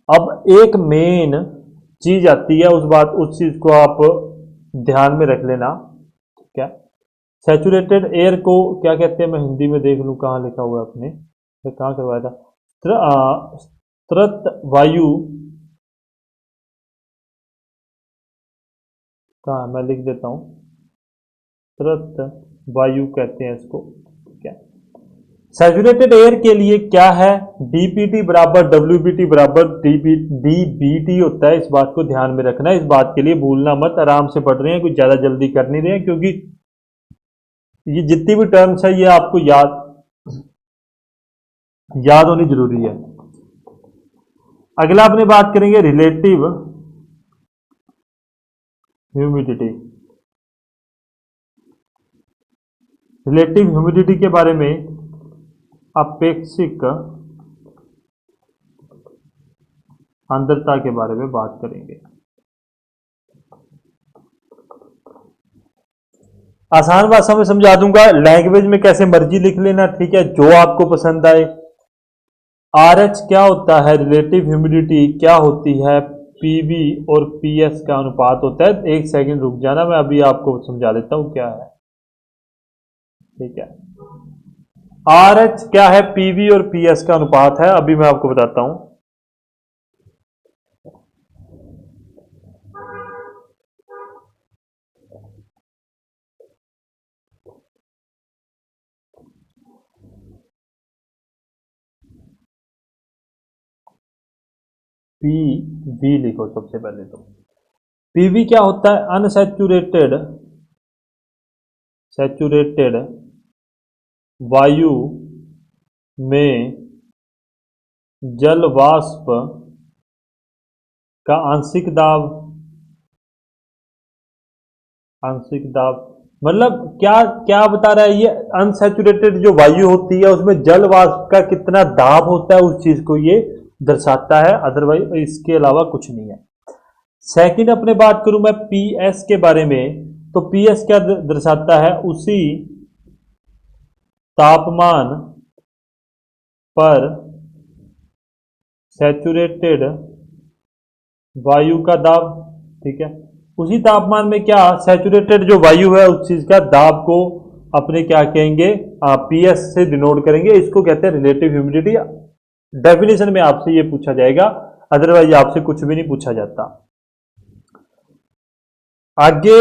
अब एक मेन चीज आती है, उस चीज को आप ध्यान में रख लेना, ठीक है। सैचुरेटेड एयर को क्या कहते हैं, मैं हिंदी में देख लूं कहाँ लिखा हुआ है अपने, कहाँ करवाया था, त्रत वायु, कहाँ मैं लिख देता हूं, त्रत वायु कहते हैं इसको, ठीक है। सैचुरेटेड एयर के लिए क्या है, डीपीटी बराबर डब्ल्यूबीटी बराबर डीबीटी होता है। इस बात को ध्यान में रखना, इस बात के लिए भूलना मत, आराम से पढ़ रहे हैं, कुछ ज्यादा जल्दी कर नहीं रहे हैं, क्योंकि ये जितनी भी टर्म्स है ये आपको याद होनी जरूरी है। अगला अपने बात करेंगे रिलेटिव ह्यूमिडिटी। रिलेटिव ह्यूमिडिटी के बारे में अपेक्षिक आर्द्रता के बारे में बात करेंगे। आसान भाषा में समझा दूंगा, लैंग्वेज में कैसे मर्जी लिख लेना, ठीक है, जो आपको पसंद आए। आरएच क्या होता है, रिलेटिव ह्यूमिडिटी क्या होती है, पीवी और पीएस का अनुपात होता है। एक सेकंड रुक जाना, मैं अभी आपको समझा देता हूं क्या है, ठीक है। आरएच क्या है, पीवी और पीएस का अनुपात है, अभी मैं आपको बताता हूं। पीवी लिखो सबसे पहले तो। पीवी क्या होता है, सैचुरेटेड वायु में जल वाष्प का आंशिक दाब, मतलब क्या क्या बता रहा है ये, अनसैचुरेटेड जो वायु होती है उसमें जल वाष्प का कितना दाब होता है, उस चीज को ये दर्शाता है, अदरवाइज इसके अलावा कुछ नहीं है। सेकंड अपने बात करूं मैं पीएस के बारे में, तो पीएस क्या दर्शाता है, उसी तापमान पर सैचुरेटेड वायु का दाब। ठीक है, उसी तापमान में क्या सैचुरेटेड जो वायु है उस चीज का दाब को अपने क्या कहेंगे, पीएस से डिनोट करेंगे। इसको कहते हैं रिलेटिव ह्यूमिडिटी। डेफिनेशन में आपसे ये पूछा जाएगा, अदरवाइज आपसे कुछ भी नहीं पूछा जाता। आगे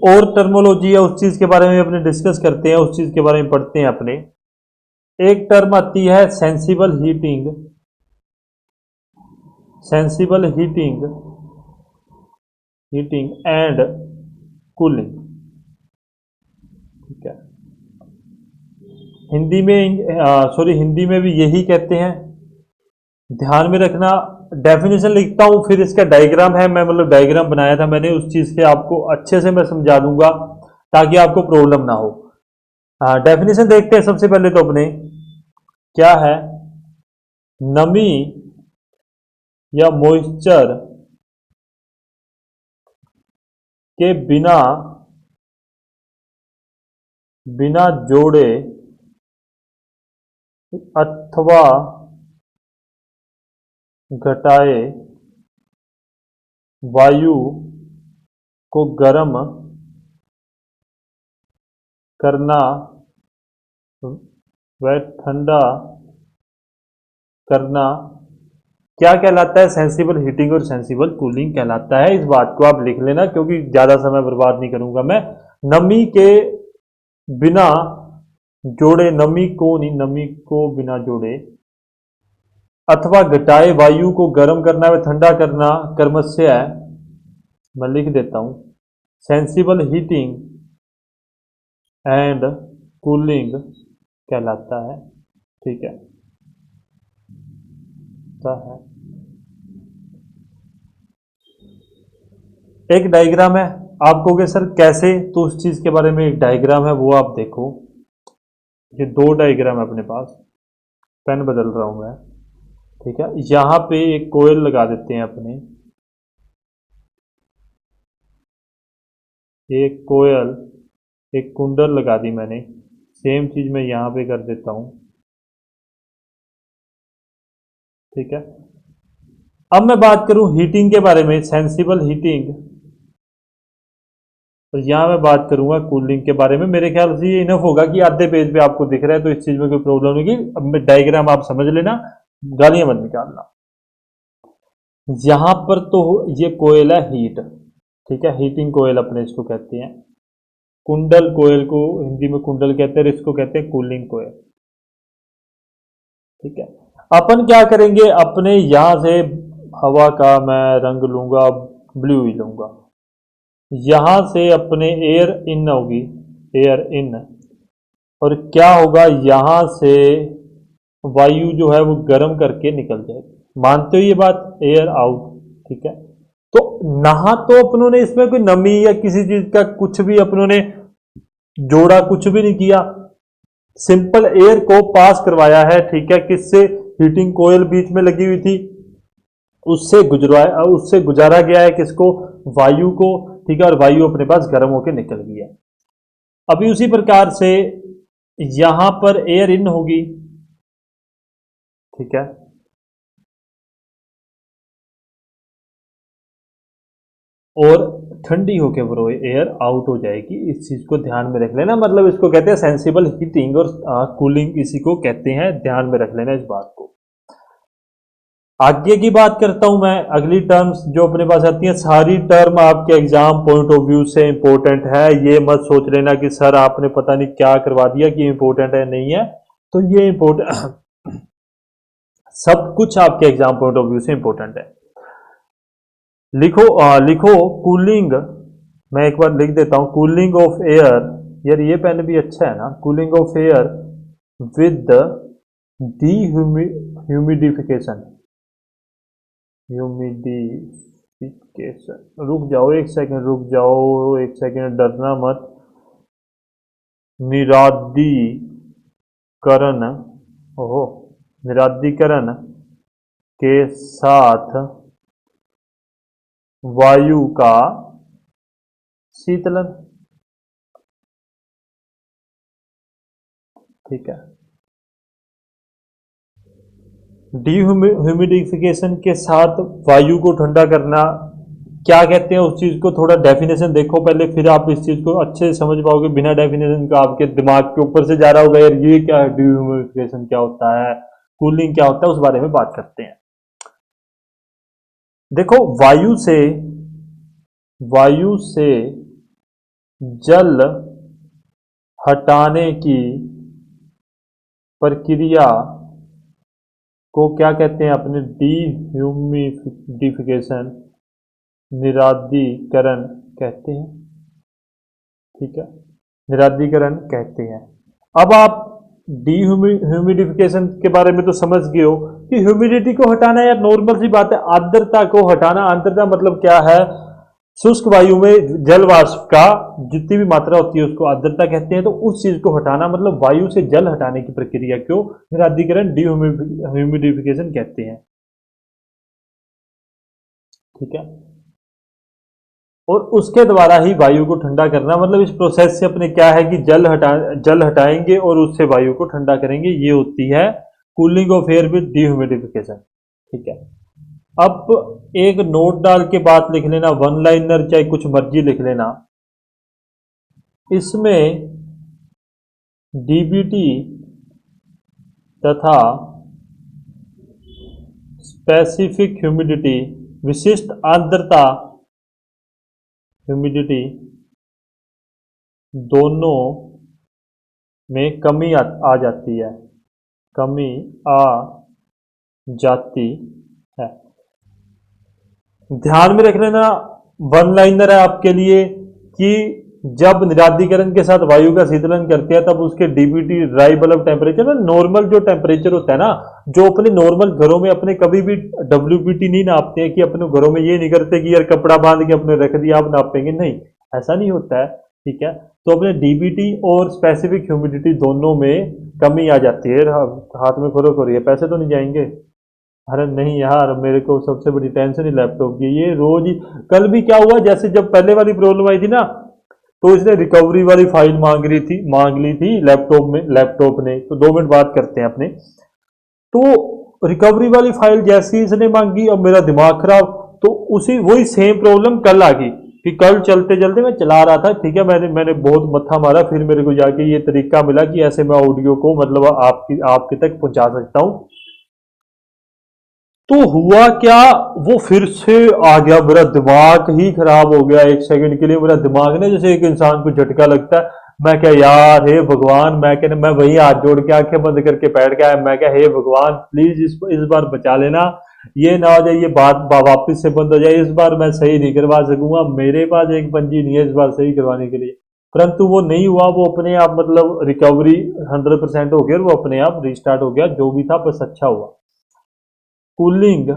और टर्मोलॉजी है उस चीज के बारे में अपने डिस्कस करते हैं, उस चीज के बारे में पढ़ते हैं अपने। एक टर्म आती है sensible heating, sensible heating, heating and cooling. ठीक है, हिंदी में सॉरी हिंदी में भी यही कहते हैं, ध्यान में रखना। डेफिनेशन लिखता हूं फिर इसका डायग्राम है, मैं मतलब डायग्राम बनाया था मैंने, उस चीज से आपको अच्छे से मैं समझा दूंगा ताकि आपको प्रॉब्लम ना हो। डेफिनेशन देखते हैं सबसे पहले तो अपने, क्या है, नमी या मॉइस्चर के बिना बिना जोड़े अथवा घटाए वायु को गर्म करना व ठंडा करना क्या कहलाता है, सेंसिबल हीटिंग और सेंसिबल कूलिंग कहलाता है। इस बात को आप लिख लेना क्योंकि ज्यादा समय बर्बाद नहीं करूंगा मैं। नमी के बिना जोड़े, नमी को नहीं, नमी को बिना जोड़े अथवा घटाए वायु को गर्म करना व ठंडा करना कर्मस्य है। मैं लिख देता हूं, सेंसिबल हीटिंग एंड कूलिंग कहलाता है। ठीक है, है एक डायग्राम है। आप कहोगे सर कैसे, तो उस चीज के बारे में एक डायग्राम है वो आप देखो। ये दो डायग्राम है अपने पास, पेन बदल रहा हूं मैं। ठीक है, यहां पे एक कोयल लगा देते हैं अपने, एक कोयल, एक कुंडल लगा दी मैंने। सेम चीज मैं यहां पे कर देता हूं। ठीक है, अब मैं बात करूं हीटिंग के बारे में, सेंसिबल हीटिंग, तो यहां मैं बात करूंगा कूलिंग के बारे में। मेरे ख्याल से ये इनफ होगा कि आधे पेज पे आपको दिख रहा है, तो इस चीज में कोई प्रॉब्लम नहीं की। अब मैं डायग्राम आप समझ लेना, गालियां मत निकालना। यहां पर तो ये कोयल है हीट, ठीक है, हीटिंग कोयल अपने इसको कहते हैं। कुंडल कोयल को हिंदी में कुंडल कहते हैं, इसको कहते हैं कूलिंग कोयल। ठीक है, अपन क्या करेंगे, अपने यहां से हवा का मैं रंग लूंगा, ब्लू ही लूंगा। यहां से अपने एयर इन होगी, एयर इन, और क्या होगा, यहां से वायु जो है वो गर्म करके निकल जाएगी। मानते हो ये बात, एयर आउट। ठीक है, तो नहा तो अपनों ने इसमें कोई नमी या किसी चीज का कुछ भी अपनों ने जोड़ा, कुछ भी नहीं किया, सिंपल एयर को पास करवाया है। ठीक है, किससे, हीटिंग कोयल बीच में लगी हुई थी, उससे गुजारा गया है किसको, वायु को। ठीक है, और वायु अपने पास गर्म होकर निकल गई है। अभी उसी प्रकार से यहां पर एयर इन होगी। ठीक है, और ठंडी होकर वो एयर आउट हो जाएगी। इस चीज को ध्यान में रख लेना, मतलब इसको कहते हैं सेंसिबल हीटिंग और कूलिंग, इसी को कहते हैं, ध्यान में रख लेना इस बात को। आगे की बात करता हूं मैं, अगली टर्म्स जो अपने पास आती हैं, सारी टर्म आपके एग्जाम पॉइंट ऑफ व्यू से इंपॉर्टेंट है। ये मत सोच लेना कि सर आपने पता नहीं क्या करवा दिया कि इंपॉर्टेंट है, नहीं है। तो ये इंपॉर्टेंट सब कुछ आपके एग्जाम पॉइंट ऑफ व्यू से इंपॉर्टेंट है। लिखो लिखो कूलिंग, मैं एक बार लिख देता हूं, कूलिंग ऑफ एयर। यार ये पेन भी अच्छा है ना, cooling of air with D humidification, humidification. रुक जाओ एक सेकंड, रुक जाओ एक सेकंड, डरना मत। निरादीकरण, ओहो, निरादीकरण के साथ वायु का शीतलन। ठीक है। डिह्यूमिडिफिकेशन के साथ वायु को ठंडा करना क्या कहते हैं उस चीज को, थोड़ा डेफिनेशन देखो पहले, फिर आप इस चीज को अच्छे से समझ पाओगे। बिना डेफिनेशन का आपके दिमाग के ऊपर से जा रहा होगा यार ये क्या है, डिह्यूमिडिफिकेशन क्या होता है, कूलिंग क्या होता है, उस बारे में बात करते हैं। देखो, वायु से जल हटाने की प्रक्रिया को क्या कहते हैं अपने, डिह्यूमिडिफिकेशन, निरार्द्रीकरण कहते हैं। ठीक है, निरार्द्रीकरण कहते हैं। अब आप डिह्यूमिडिफिकेशन के बारे में तो समझ गए हो कि ह्यूमिडिटी को हटाना यार नॉर्मल सी बात है, आर्द्रता को हटाना। आर्द्रता मतलब क्या है, शुष्क वायु में जल वाष्प का जितनी भी मात्रा होती है उसको आर्द्रता कहते हैं। तो उस चीज को हटाना मतलब वायु से जल हटाने की प्रक्रिया को निरार्द्रीकरण, डिह्यूमिडिफिकेशन कहते हैं। ठीक है, और उसके द्वारा ही वायु को ठंडा करना, मतलब इस प्रोसेस से अपने क्या है कि जल हटाएंगे और उससे वायु को ठंडा करेंगे, ये होती है cooling of air with dehumidification. ठीक है, अब एक नोट डाल के बात लिख लेना, वन लाइनर चाहे कुछ मर्जी लिख लेना। इसमें डीबीटी तथा स्पेसिफिक ह्यूमिडिटी, विशिष्ट आर्द्रता, ह्यूमिडिटी दोनों में कमी आ जाती है, कमी आ जाती है। ध्यान में रख लेना, वन लाइनर है आपके लिए कि जब निरार्द्रीकरण के साथ वायु का शीतलन करते हैं तब उसके डीबीटी, ड्राई बल्ब टेम्परेचर में नॉर्मल जो टेम्परेचर होता है ना, जो अपने नॉर्मल घरों में अपने कभी भी डब्ल्यूबीटी नहीं नापते हैं कि अपने घरों में ये नहीं करते कि यार कपड़ा बांध के अपने रख दिया आप नापेंगे, नहीं, ऐसा नहीं होता है। ठीक है, तो अपने डीबीटी और स्पेसिफिक ह्यूमिडिटी दोनों में कमी आ जाती है। हाथ में फर्क हो रही है, पैसे तो नहीं जाएंगे? अरे नहीं यार, मेरे को सबसे बड़ी टेंशन ही लैपटॉप की, ये रोज ही। कल भी क्या हुआ, जैसे जब पहले वाली प्रॉब्लम आई थी ना, तो इसने रिकवरी वाली फाइल मांग ली थी लैपटॉप ने, तो 2 मिनट बात करते हैं अपने। तो रिकवरी वाली फाइल जैसी इसने मांगी और मेरा दिमाग खराब, तो उसी वही सेम प्रॉब्लम कल आ गई कि कल चलते चलते मैं चला रहा था। ठीक है, मैंने मैंने बहुत मत्था मारा, फिर मेरे को जाके ये तरीका मिला कि ऐसे मैं ऑडियो को मतलब आपके तक पहुंचा सकता हूं। तो हुआ क्या, वो फिर से आ गया, मेरा दिमाग ही खराब हो गया। 1 सेकंड के लिए मेरा दिमाग ने जैसे एक इंसान को झटका लगता है। मैं क्या यार, हे भगवान, मैं वही हाथ जोड़ के आंखें बंद करके बैठ गया। मैं क्या, हे भगवान प्लीज इस बार बचा लेना, ये ना हो जाए ये बात वापिस से बंद हो जाए, इस बार मैं सही नहीं करवा सकूंगा, मेरे पास एक पंजी नहीं है इस बार सही करवाने के लिए। परंतु वो नहीं हुआ, वो अपने आप मतलब रिकवरी 100% हो गया, वो अपने आप रिस्टार्ट हो गया, जो भी था बस अच्छा हुआ। Cooling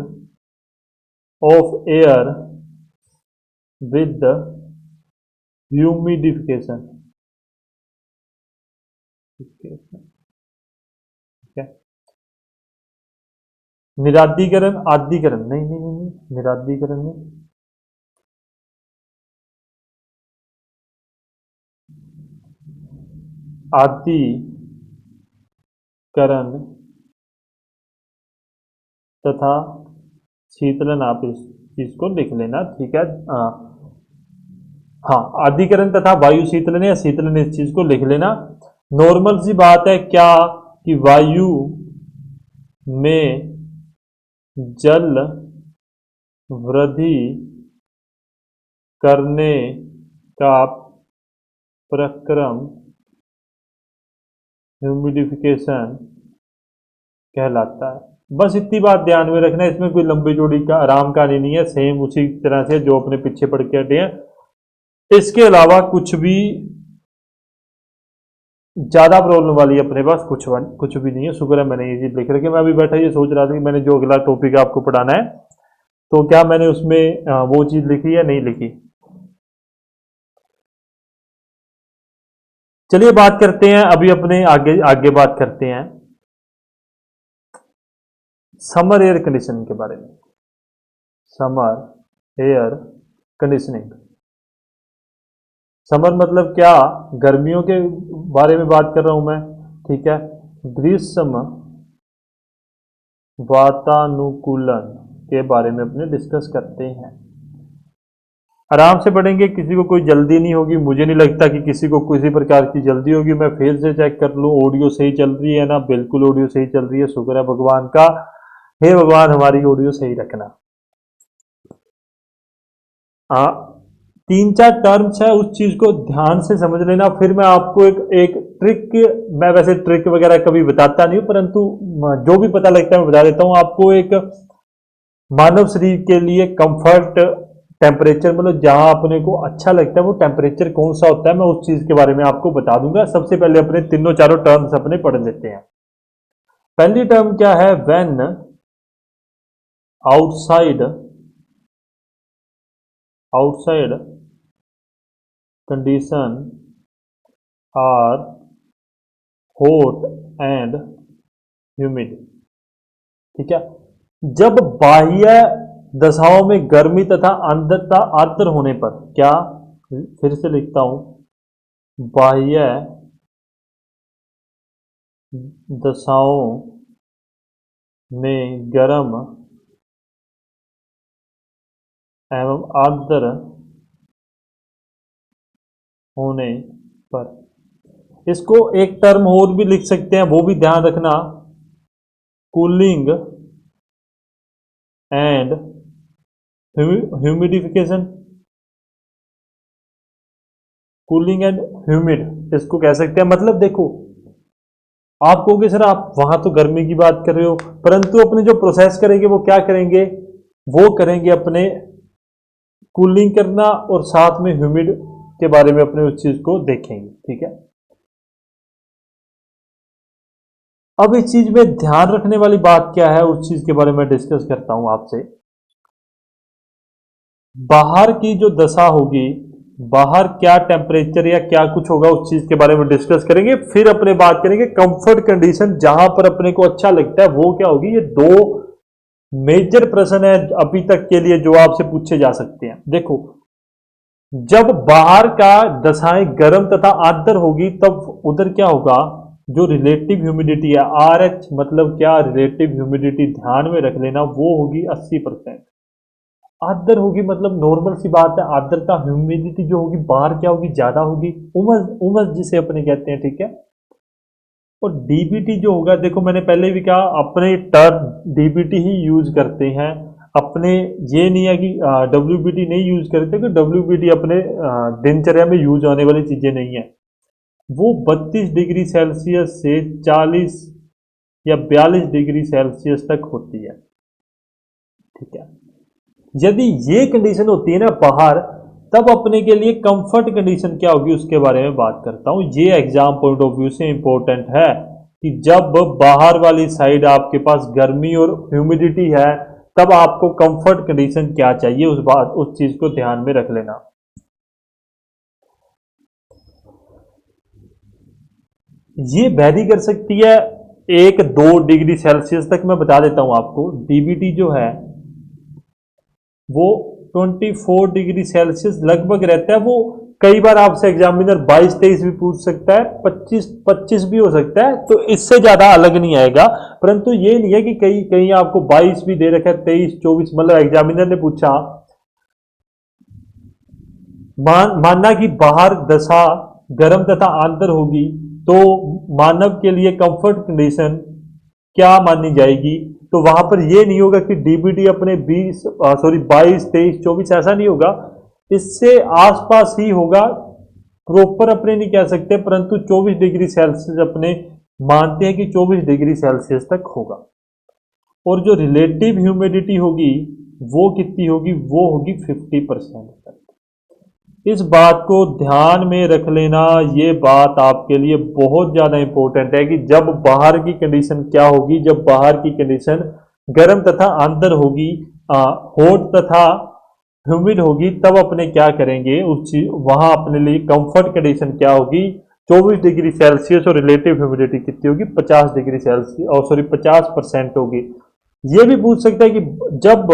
of air with humidification. ठीक है, निरार्द्रीकरण, आर्द्रीकरण नहीं नहीं नहीं नहीं, निरार्द्रीकरण नहीं, आर्द्रीकरण तथा शीतलन, आप इस चीज को लिख लेना। ठीक है, हाँ, आर्द्रीकरण तथा वायु शीतलन या शीतलन, इस चीज को लिख लेना। नॉर्मल सी बात है क्या कि वायु में जल वृद्धि करने का प्रक्रम ह्यूमिडिफिकेशन कहलाता है। बस इतनी बात ध्यान में रखना, इसमें कोई लंबी चौड़ी का आराम कहानी नहीं है, सेम उसी तरह से जो अपने पीछे पढ़ के हटे हैं। इसके अलावा कुछ भी ज्यादा प्रॉब्लम वाली अपने पास कुछ भी नहीं है। शुक्र है मैंने ये चीज लिख रखी। मैं अभी बैठा ये सोच रहा था कि मैंने जो अगला टॉपिक आपको पढ़ाना है, तो क्या मैंने उसमें वो चीज लिखी या नहीं लिखी। चलिए बात करते हैं अभी अपने आगे आगे बात करते हैं समर एयर कंडीशन के बारे में। Summer air conditioning. समर मतलब क्या, गर्मियों के बारे में बात कर रहा हूं मैं, ठीक है। ग्रीष्म वातानुकूलन के बारे में अपने डिस्कस करते हैं। आराम से पढ़ेंगे, किसी को कोई जल्दी नहीं होगी, मुझे नहीं लगता कि किसी को किसी प्रकार की जल्दी होगी। मैं फिर से चेक कर लूँ ऑडियो सही चल रही है ना, बिल्कुल ऑडियो सही चल रही है, शुक्र है भगवान का। हे भगवान हमारी ऑडियो सही रखना। हाँ, तीन चार टर्म्स है, उस चीज को ध्यान से समझ लेना। फिर मैं आपको एक एक ट्रिक, मैं वैसे ट्रिक वगैरह कभी बताता नहीं हूं, परंतु जो भी पता लगता है मैं बता देता हूं आपको। एक मानव शरीर के लिए कंफर्ट टेम्परेचर, मतलब जहां अपने को अच्छा लगता है वो टेम्परेचर कौन सा होता है, मैं उस चीज के बारे में आपको बता दूंगा। सबसे पहले अपने तीनों चारों टर्म्स अपने पढ़ लेते हैं। पहली टर्म क्या है, when outside outside condition are hot and humid, ठीक है। जब बाह्य दशाओं में गर्मी तथा आर्द्रता आर्द्र होने पर, क्या, फिर से लिखता हूं, बाह्य दशाओं में गर्म एवं आर्द्र होने पर, इसको एक टर्म और भी लिख सकते हैं, वो भी ध्यान रखना, cooling and humidification. Cooling and humid इसको कह सकते हैं। मतलब देखो, आप कहोगे सर आप वहां तो गर्मी की बात कर रहे हो, परंतु अपने जो प्रोसेस करेंगे वो क्या करेंगे, वो करेंगे अपने कूलिंग करना और साथ में ह्यूमिड के बारे में अपने उस चीज को देखेंगे, ठीक है। अब इस चीज में ध्यान रखने वाली बात क्या है, उस चीज के बारे में डिस्कस करता हूं आपसे। बाहर की जो दशा होगी, बाहर क्या टेम्परेचर या क्या कुछ होगा, उस चीज के बारे में डिस्कस करेंगे। फिर अपने बात करेंगे कंफर्ट कंडीशन, जहां पर अपने को अच्छा लगता है वो क्या होगी। ये दो मेजर प्रश्न है अभी तक के लिए जो आपसे पूछे जा सकते हैं। देखो, जब बाहर का दशाएं गर्म तथा आर्द्र होगी तब उधर क्या होगा, जो रिलेटिव ह्यूमिडिटी है, आर एच मतलब क्या, रिलेटिव ह्यूमिडिटी ध्यान में रख लेना, वो होगी 80%। आर्द्र होगी मतलब नॉर्मल सी बात है, आर्द्रता ह्यूमिडिटी जो होगी बाहर क्या होगी, ज्यादा होगी, उमस उमस जिसे अपने कहते हैं, ठीक है। और डीबीटी जो होगा, देखो मैंने पहले भी कहा अपने टर्म डीबीटी ही यूज करते हैं अपने, ये नहीं है कि डब्ल्यूबीटी नहीं यूज करते, कि डब्ल्यूबीटी अपने दिनचर्या में यूज होने वाली चीजें नहीं है। वो 32 डिग्री सेल्सियस से 40 या 42 डिग्री सेल्सियस तक होती है, ठीक है। यदि ये कंडीशन होती है ना बाहर, तब अपने के लिए कंफर्ट कंडीशन क्या होगी उसके बारे में बात करता हूं। ये एग्जाम पॉइंट ऑफ व्यू से इंपॉर्टेंट है कि जब बाहर वाली साइड आपके पास गर्मी और ह्यूमिडिटी है, तब आपको कंफर्ट कंडीशन क्या चाहिए, उस चीज को ध्यान में रख लेना। ये वैरी कर सकती है 1-2 डिग्री सेल्सियस तक। मैं बता देता हूं आपको, डीबीटी जो है वो 24 डिग्री सेल्सियस लगभग रहता है। वो कई बार आपसे एग्जामिनर 22-23 भी पूछ सकता है, 25-25 भी हो सकता है, तो इससे ज्यादा अलग नहीं आएगा। परंतु ये नहीं है कि कहीं कहीं आपको 22 भी दे रखा है, 23-24, मतलब एग्जामिनर ने पूछा, मानना कि बाहर दशा गर्म तथा आंतर होगी, तो मानव के लिए कंफर्ट कंडीशन क्या मानी जाएगी। तो वहां पर यह नहीं होगा कि डीबीटी अपने 22-23-24 ऐसा नहीं होगा, इससे आसपास ही होगा। प्रॉपर अपने नहीं कह सकते, परंतु 24 डिग्री सेल्सियस अपने मानते हैं कि 24 डिग्री सेल्सियस तक होगा। और जो रिलेटिव ह्यूमिडिटी होगी वो कितनी होगी, वो होगी 50% तक। इस बात को ध्यान में रख लेना, ये बात आपके लिए बहुत ज्यादा इंपॉर्टेंट है कि जब बाहर की कंडीशन क्या होगी, जब बाहर की कंडीशन गर्म तथा आंतर होगी, हॉट तथा ह्यूमिड होगी, तब अपने क्या करेंगे उस चीज, वहां अपने लिए कंफर्ट कंडीशन क्या होगी, 24 डिग्री सेल्सियस, और रिलेटिव ह्यूमिडिटी कितनी होगी, 50 डिग्री सेल्सियस, और सॉरी 50% होगी। ये भी पूछ सकता है कि जब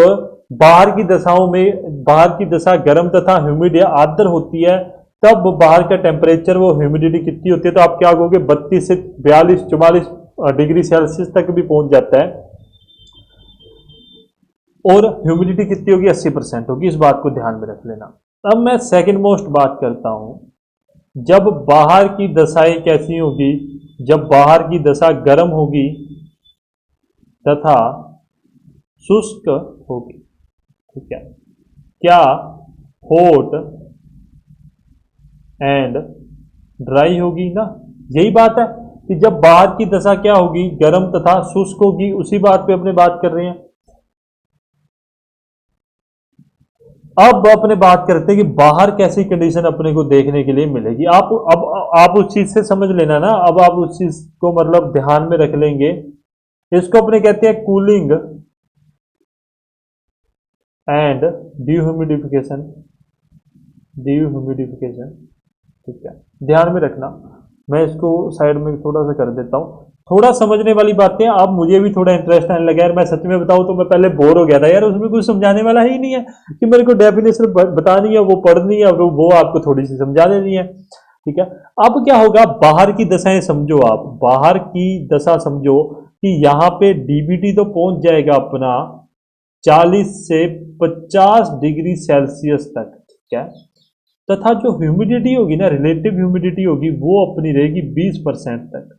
बाहर की दशाओं में, बाहर की दशा गर्म तथा ह्यूमिड या आर्द्र होती है, तब बाहर का टेम्परेचर वो ह्यूमिडिटी कितनी होती है, तो आप क्या कहोगे 32 से 42-44 डिग्री सेल्सियस तक भी पहुंच जाता है। और ह्यूमिडिटी कितनी होगी, 80% होगी। इस बात को ध्यान में रख लेना। अब मैं सेकंड मोस्ट बात करता हूं, जब बाहर की दशाएं कैसी होगी, जब बाहर की दशा गर्म होगी तथा शुष्क होगी, ठीक है, क्या हॉट एंड ड्राई होगी ना। यही बात है कि जब बाहर की दशा क्या होगी, गर्म तथा शुष्क होगी, उसी बात पे अपने बात कर रहे हैं। अब अपने बात करते हैं कि बाहर कैसी कंडीशन अपने को देखने के लिए मिलेगी। अब आप उस चीज से समझ लेना ना, अब आप उस चीज को मतलब ध्यान में रख लेंगे। इसको अपने कहते हैं कूलिंग एंड डिह्यूमिडिफिकेशन, डिह्यूमिडिफिकेशन, ठीक है, ध्यान में रखना। मैं इसको साइड में थोड़ा सा कर देता हूँ। थोड़ा समझने वाली बातें, अब मुझे भी थोड़ा इंटरेस्ट आने लगा यार। मैं सच में बताऊं तो मैं पहले बोर हो गया था यार, उसमें कुछ समझाने वाला ही नहीं है कि मेरे को डेफिनेशन बतानी है, वो पढ़नी है, वो आपको थोड़ी सी समझा देनी है, ठीक है। अब क्या होगा, बाहर की दशाएं समझो, आप बाहर की दशा समझो कि यहाँ पे डीबीटी तो पहुंच जाएगा अपना 40 से 50 डिग्री सेल्सियस तक, ठीक है, तथा जो ह्यूमिडिटी होगी ना, रिलेटिव ह्यूमिडिटी होगी, वो अपनी रहेगी 20% तक,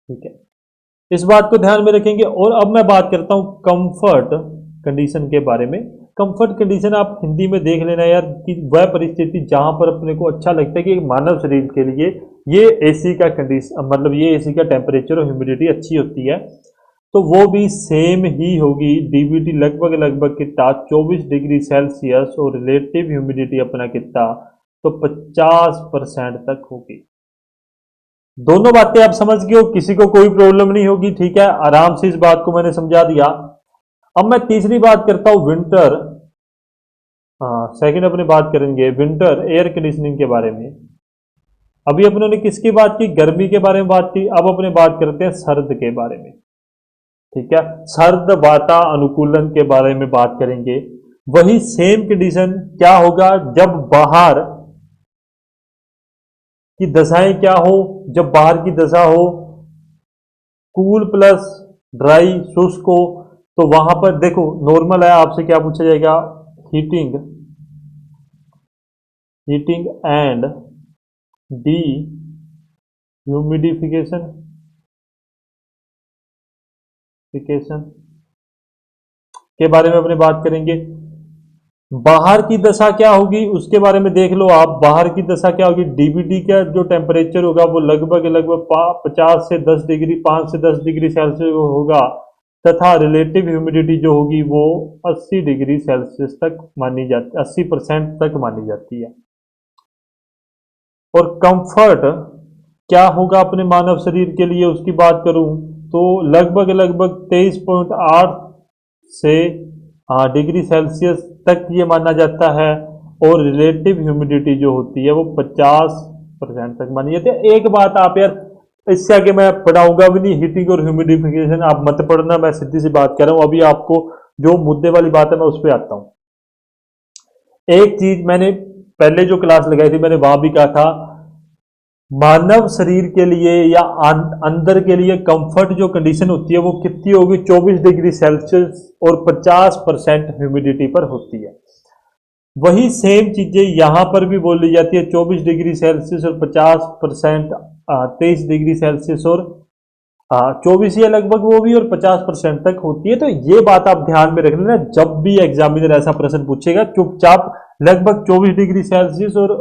ठीक है। इस बात को ध्यान में रखेंगे। और अब मैं बात करता हूं कंफर्ट कंडीशन के बारे में। कंफर्ट कंडीशन आप हिंदी में देख लेना यार, कि वह परिस्थिति जहां पर अपने को अच्छा लगता है कि मानव शरीर के लिए ये एसी का कंडीशन, मतलब ये एसी का टेम्परेचर और ह्यूमिडिटी अच्छी होती है, तो वो भी सेम ही होगी। डीबीटी लगभग लगभग कितना, 24 डिग्री सेल्सियस, और रिलेटिव ह्यूमिडिटी अपना कितना, तो 50% तक होगी। दोनों बातें आप समझ गए हो, किसी को कोई प्रॉब्लम नहीं होगी, ठीक है, आराम से इस बात को मैंने समझा दिया। अब मैं तीसरी बात करता हूं विंटर, हाँ सेकंड अपने बात करेंगे विंटर एयर कंडीशनिंग के बारे में। अभी अपनों ने किसकी बात की, गर्मी के बारे में बात की। अब अपने बात करते हैं सर्द के बारे में, ठीक है, सर्द वातानुकूलन के बारे में बात करेंगे। वही सेम कंडीशन क्या होगा जब बाहर की दशाएं क्या हो, जब बाहर की दशा हो कूल प्लस ड्राई शुष्क हो, तो वहां पर देखो नॉर्मल है, आपसे क्या पूछा जाएगा, heating, heating and D humidification, के बारे में अपने बात करेंगे। बाहर की दशा क्या होगी उसके बारे में देख लो आप। बाहर की दशा क्या होगी, डीबीटी का जो टेम्परेचर होगा वो लगभग लगभग 50 से 10 डिग्री, 5 से 10 डिग्री सेल्सियस होगा, तथा रिलेटिव ह्यूमिडिटी जो होगी वो 80 डिग्री सेल्सियस तक मानी जाती, 80% तक मानी जाती है। और कंफर्ट क्या होगा अपने मानव शरीर के लिए, उसकी बात करूं तो लगभग लगभग 23.8 से डिग्री सेल्सियस तक ये माना जाता है। और रिलेटिव ह्यूमिडिटी जो होती है वो 50% तक मानी जाती है। एक बात आप यार, इससे आगे मैं पढ़ाऊंगा भी नहीं, हीटिंग और ह्यूमिडिफिकेशन आप मत पढ़ना, मैं सीधी सी बात कर रहा हूं। अभी आपको जो मुद्दे वाली बात है मैं उस पर आता हूं। एक चीज मैंने पहले जो क्लास लगाई थी मैंने वहां भी कहा था, मानव शरीर के लिए या अंदर के लिए कंफर्ट जो कंडीशन होती है वो कितनी होगी, 24 डिग्री सेल्सियस और 50% ह्यूमिडिटी पर होती है। वही सेम चीजें यहां पर भी बोली जाती है, 24 डिग्री सेल्सियस और 50%, 23 डिग्री सेल्सियस और 24 या लगभग वो भी, और 50% तक होती है। तो ये बात आप ध्यान में रख लेना, जब भी एग्जामिनर ऐसा प्रश्न पूछेगा चुपचाप लगभग 24 डिग्री सेल्सियस और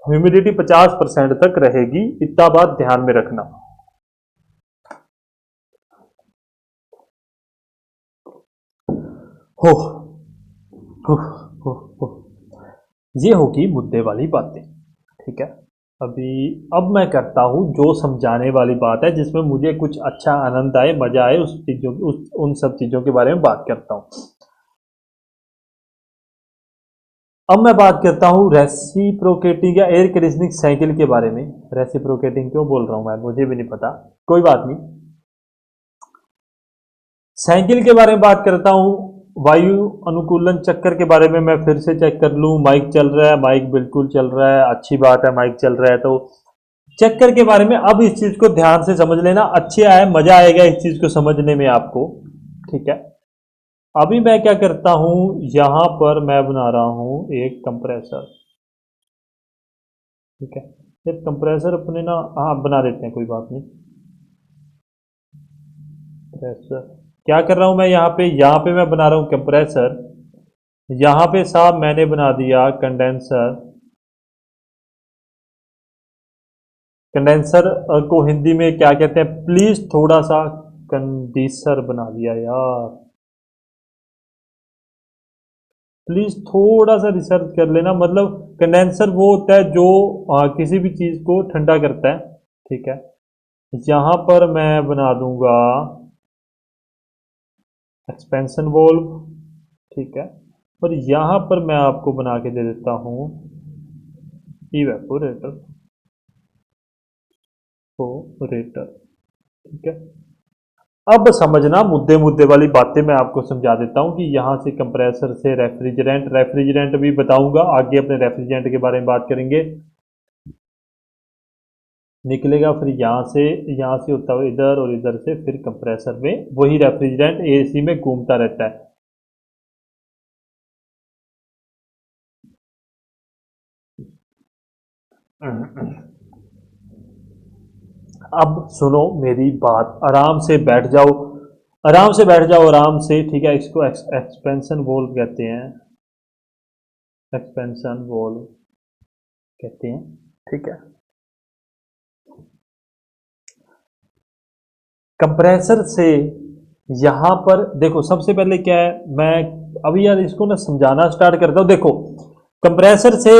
ह्यूमिडिटी 50% तक रहेगी, इतना बात ध्यान में रखना। हो हो हो हो ये होगी मुद्दे वाली बातें, ठीक है। अभी अब मैं करता हूं जो समझाने वाली बात है, जिसमें मुझे कुछ अच्छा आनंद आए, मजा आए, उस चीजों उन सब चीजों के बारे में बात करता हूं। अब मैं बात करता हूं रेसिप्रोकेटिंग या एयर कंडीशनिंग साइकिल के बारे में। रेसिप्रोकेटिंग क्यों बोल रहा हूं मैं, मुझे भी नहीं पता, कोई बात नहीं। साइकिल के बारे में बात करता हूं। वायु अनुकूलन चक्कर के बारे में मैं फिर से चेक कर लूँ। माइक चल रहा है, माइक बिल्कुल चल रहा है, अच्छी बात है, माइक चल रहा है। तो चक्कर के बारे में अब इस चीज को ध्यान से समझ लेना, अच्छे आए, मजा आएगा इस चीज को समझने में आपको। ठीक है, अभी मैं क्या करता हूं, यहां पर मैं बना रहा हूं एक कंप्रेसर। ठीक है, एक कंप्रेसर अपने ना, हाँ बना देते हैं, कोई बात नहीं। कंप्रेसर क्या कर रहा हूं मैं यहाँ पे मैं बना रहा हूं कंप्रेसर। यहाँ पे साहब मैंने बना दिया कंडेंसर। कंडेंसर को हिंदी में क्या कहते हैं, प्लीज थोड़ा सा कंडेंसर बना दिया यार। प्लीज थोड़ा सा रिसर्च कर लेना। मतलब कंडेंसर वो होता है जो किसी भी चीज को ठंडा करता है। ठीक है, यहां पर मैं बना दूंगा एक्सपेंशन वोल्व। ठीक है, और यहां पर मैं आपको बना के दे देता हूं इवेपोरेटर। पोरेटर। ठीक है, अब समझना, मुद्दे मुद्दे वाली बातें मैं आपको समझा देता हूं कि यहां से कंप्रेसर से रेफ्रिजरेंट, रेफ्रिजरेंट भी बताऊंगा आगे, अपने रेफ्रिजरेंट के बारे में बात करेंगे। निकलेगा फिर यहाँ से होता हुआ इधर, और इधर से फिर कंप्रेसर में, वही रेफ्रिजरेंट एसी में घूमता रहता है। अब सुनो मेरी बात, आराम से बैठ जाओ, आराम से बैठ जाओ, आराम से। ठीक है, इसको एक्सपेंशन वोल्व कहते हैं, एक्सपेंशन वोल्व कहते हैं। ठीक है, कंप्रेसर से यहां पर देखो, सबसे पहले क्या है, मैं अभी यार इसको ना समझाना स्टार्ट करता हूं। देखो, कंप्रेसर से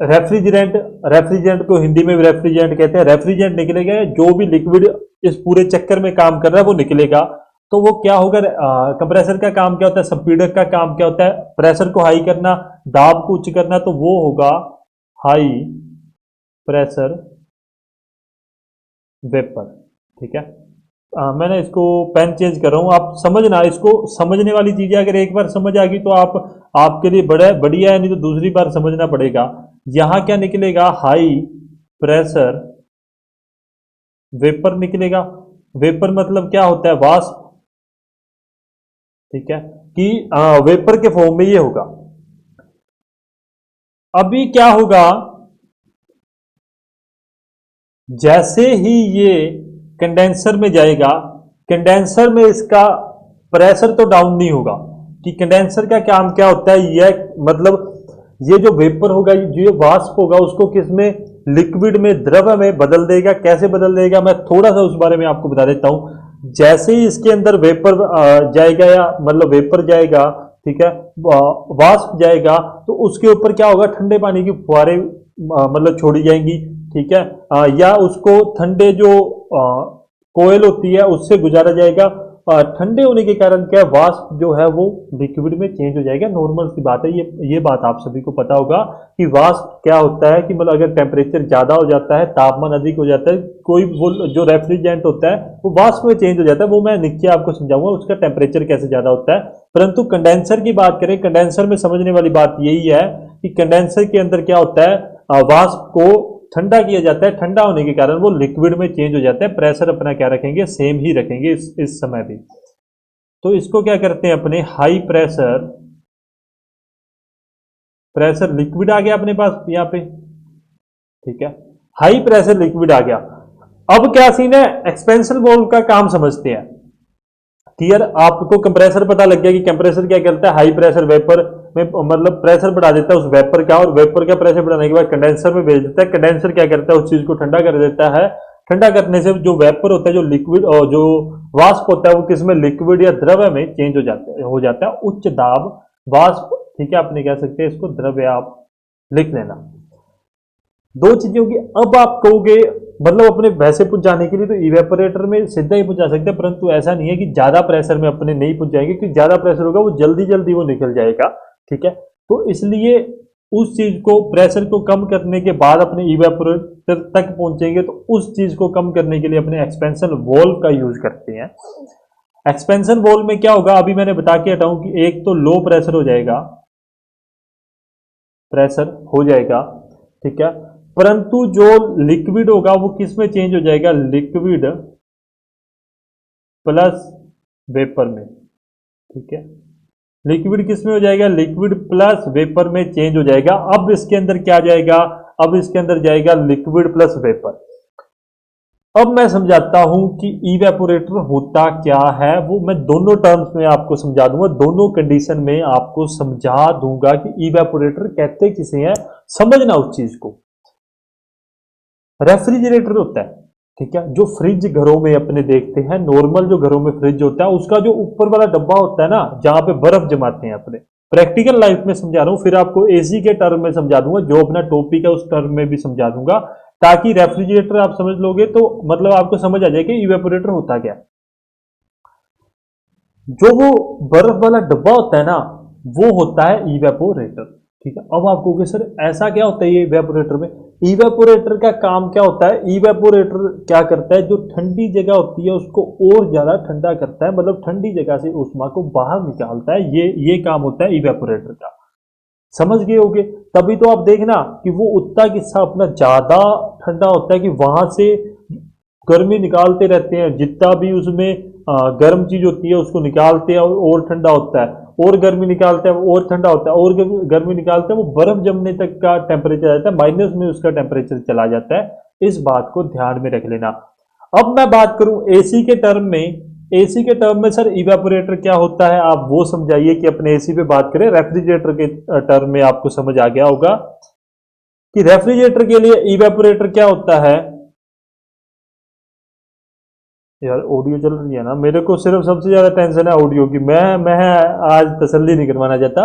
रेफ्रिजरेंट, रेफ्रिजरेंट को हिंदी में भी रेफ्रिजरेंट कहते हैं, रेफ्रिजरेंट निकलेगा, जो भी लिक्विड इस पूरे चक्कर में काम कर रहा है वो निकलेगा। तो वो क्या होगा, कंप्रेसर का काम क्या होता है, संपीड़क का काम क्या होता है, प्रेशर को हाई करना, दाब को उच्च करना, तो वो होगा हाई प्रेशर वेपर। ठीक है, मैंने इसको पेन चेंज कर रहा हूं, आप समझना, इसको समझने वाली चीजें अगर एक बार समझ आ गई तो आप, आपके लिए बड़ा बढ़िया है, नहीं तो दूसरी बार समझना पड़ेगा। यहां क्या निकलेगा, हाई प्रेशर वेपर निकलेगा। वेपर मतलब क्या होता है, वाष्प। ठीक है, कि वेपर के फॉर्म में ये होगा। अभी क्या होगा, जैसे ही ये कंडेंसर में जाएगा, कंडेंसर में इसका प्रेशर तो डाउन नहीं होगा। कि कंडेंसर का काम क्या होता है, यह मतलब ये जो वेपर होगा, जो ये वाष्प होगा, उसको किस में, लिक्विड में, द्रव में बदल देगा। कैसे बदल देगा, मैं थोड़ा सा उस बारे में आपको बता देता हूं। जैसे ही इसके अंदर वेपर जाएगा, या मतलब वेपर जाएगा, ठीक है, वाष्प जाएगा, तो उसके ऊपर क्या होगा, ठंडे पानी की फुहारें मतलब छोड़ी जाएंगी। ठीक है, या उसको ठंडे जो कोयल होती है उससे गुजारा जाएगा। ठंडे होने के कारण क्या है, वाष्प जो है वो लिक्विड में चेंज हो जाएगा। नॉर्मल सी बात है, ये बात आप सभी को पता होगा कि वाष्प क्या होता है, कि मतलब अगर टेम्परेचर ज्यादा हो जाता है, तापमान अधिक हो जाता है, कोई वो जो रेफ्रिजरेंट होता है वो वाष्प में चेंज हो जाता है। वो मैं नीचे आपको समझाऊंगा उसका टेम्परेचर कैसे ज्यादा होता है। परंतु कंडेंसर की बात करें, कंडेंसर में समझने वाली बात यही है कि कंडेंसर के अंदर क्या होता है, वाष्प को ठंडा किया जाता है, ठंडा होने के कारण वो लिक्विड में चेंज हो जाता है। प्रेशर अपना क्या रखेंगे, सेम ही रखेंगे इस समय भी। तो इसको क्या करते हैं, अपने हाई प्रेशर, प्रेशर लिक्विड आ गया अपने पास यहाँ पे। ठीक है, हाई प्रेशर लिक्विड आ गया। अब क्या सीन है, एक्सपेंशन वाल्व का काम समझते हैं। क्लियर, आपको कंप्रेसर पता लग गया कि कंप्रेसर क्या करता है, हाई प्रेशर वेपर में मतलब प्रेशर बढ़ा देता है उस वेपर का, और वेपर का प्रेशर बढ़ाने के बाद कंडेंसर में भेज देता है। कंडेंसर क्या करता है, उस चीज को ठंडा कर देता है। ठंडा करने से जो वेपर होता है, जो लिक्विड और जो वाष्प होता है, वो किसमें, लिक्विड या द्रव में चेंज हो जाता है उच्च दाब वाष्प। ठीक है, आपने कह सकते हैं इसको द्रव्य, आप लिख लेना। दो चीजों की, अब आप कहोगे मतलब अपने वैसे पहुंचाने के लिए तो इवेपोरेटर में सीधा ही पहुंचा सकते हैं, परंतु ऐसा नहीं है कि ज्यादा प्रेशर में अपने नहीं पहुंचाएंगे, क्योंकि ज्यादा प्रेशर होगा वो जल्दी जल्दी वो निकल जाएगा। ठीक है, तो इसलिए उस चीज को, प्रेशर को कम करने के बाद अपने इवेपोरेटर तक पहुंचेंगे, तो उस चीज को कम करने के लिए अपने एक्सपेंशन वॉल्व का यूज करते हैं। एक्सपेंशन वॉल में क्या होगा, अभी मैंने बता के हटाऊं कि एक तो लो प्रेशर हो जाएगा, प्रेशर हो जाएगा, ठीक है, परंतु जो लिक्विड होगा वो किस में चेंज हो जाएगा, लिक्विड प्लस वेपर में, ठीक है, लिक्विड किस में हो जाएगा, लिक्विड प्लस वेपर में चेंज हो जाएगा। अब इसके अंदर क्या जाएगा, अब इसके अंदर जाएगा लिक्विड प्लस वेपर। अब मैं समझाता हूं कि इवेपोरेटर होता क्या है, वो मैं दोनों टर्म्स में आपको समझा दूंगा, दोनों कंडीशन में आपको समझा दूंगा कि इवेपोरेटर कहते किसे हैं, समझना उस चीज को। रेफ्रिजरेटर होता है, ठीक है, जो फ्रिज घरों में अपने देखते हैं, नॉर्मल जो घरों में फ्रिज होता है उसका जो ऊपर वाला डब्बा होता है ना, जहां पे बर्फ जमाते हैं अपने, प्रैक्टिकल लाइफ में समझा रहा हूं, फिर आपको एसी के टर्म में समझा दूंगा, जो अपना टॉपिक है उस टर्म में भी समझा दूंगा, ताकि रेफ्रिजरेटर आप समझ लोगे तो मतलब आपको समझ आ जाए कि इवेपोरेटर होता क्या। जो वो बर्फ वाला डब्बा होता है ना, वो होता है इवेपोरेटर, ठीक है। अब आप कहोगे सर ऐसा क्या होता है ये इवेपोरेटर में, इवेपोरेटर का काम क्या होता है, इवेपोरेटर क्या करता है, जो ठंडी जगह होती है उसको और ज्यादा ठंडा करता है, मतलब ठंडी जगह से ऊष्मा को बाहर निकालता है, ये काम होता है इवेपोरेटर का, समझ गए होगे। तभी तो आप देखना कि वो उतना किस्सा अपना ज्यादा ठंडा होता है कि वहां से गर्मी निकालते रहते हैं, जितना भी उसमें गर्म चीज होती है उसको निकालते हैं और ठंडा होता है, और गर्मी निकालते हैं और ठंडा होता है, और गर्मी निकालते हैं, वो बर्फ जमने तक का टेम्परेचर आता है, माइनस में उसका टेम्परेचर चला जाता है। इस बात को ध्यान में रख लेना। अब मैं बात करूं एसी के टर्म में, एसी के टर्म में सर इवेपोरेटर क्या होता है, आप वो समझाइए कि अपने एसी पे बात करें, रेफ्रिजरेटर के टर्म में आपको समझ आ गया होगा कि रेफ्रिजरेटर के लिए इवेपोरेटर क्या होता है। यार ऑडियो चल रही है ना, मेरे को सिर्फ सबसे ज्यादा टेंशन है ऑडियो की, मैं आज तसल्ली नहीं करवाना चाहता।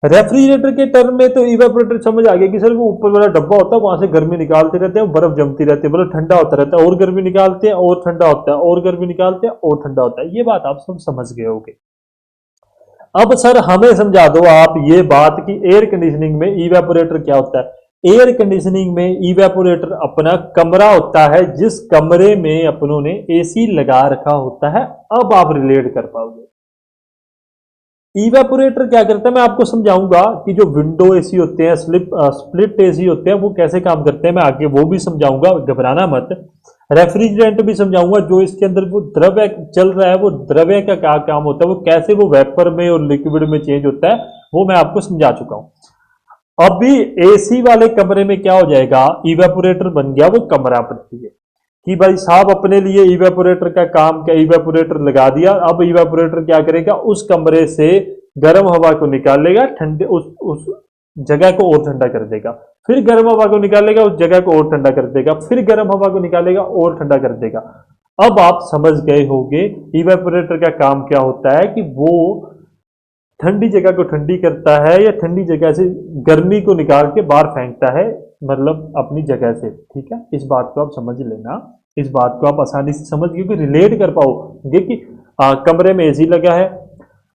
रेफ्रिजरेटर के टर्म में तो इवेपोरेटर समझ आ गया कि सर वो ऊपर वाला डब्बा होता है, वहां से गर्मी निकालते रहते हैं, बर्फ जमती रहती है, मतलब ठंडा होता रहता है, और गर्मी निकालते हैं और ठंडा होता है, और गर्मी निकालते हैं और ठंडा होता है, ये बात आप सब समझ गए होगे। अब सर हमें समझा दो आप ये बात कि एयर कंडीशनिंग में इवेपोरेटर क्या होता है। एयर कंडीशनिंग में इवेपोरेटर अपना कमरा होता है, जिस कमरे में अपनों ने एसी लगा रखा होता है। अब आप रिलेट कर पाओगे इवेपोरेटर क्या करता है, मैं आपको समझाऊंगा कि जो विंडो एसी होते हैं, स्प्लिट एसी होते हैं, वो कैसे काम करते हैं, मैं आगे वो भी समझाऊंगा, घबराना मत। रेफ्रिजरेंट भी समझाऊंगा, जो इसके अंदर वो द्रव्य चल रहा है, वो द्रव्य का क्या काम होता है, वो कैसे वो वेपर में और लिक्विड में चेंज होता है, वो मैं आपको समझा चुका हूं। अभी एसी वाले कमरे में क्या हो जाएगा, इवेपोरेटर बन गया वो कमरा प्रति है कि भाई साहब अपने लिए इवेपोरेटर का काम क्या, इवेपोरेटर लगा दिया। अब इवेपोरेटर क्या करेगा, उस कमरे से गर्म हवा को निकालेगा, ठंडे उस जगह को और ठंडा कर देगा, फिर गर्म हवा को निकालेगा, उस जगह को और ठंडा कर देगा, फिर गर्म हवा को निकालेगा और ठंडा कर देगा। अब आप समझ गए होंगे इवेपोरेटर का काम क्या होता है, कि वो ठंडी जगह को ठंडी करता है, या ठंडी जगह से गर्मी को निकाल के बाहर फेंकता है, मतलब अपनी जगह से, ठीक है। इस बात को आप समझ लेना, इस बात को आप आसानी से समझ क्योंकि रिलेट कर पाओगे कि कमरे में एसी लगा है।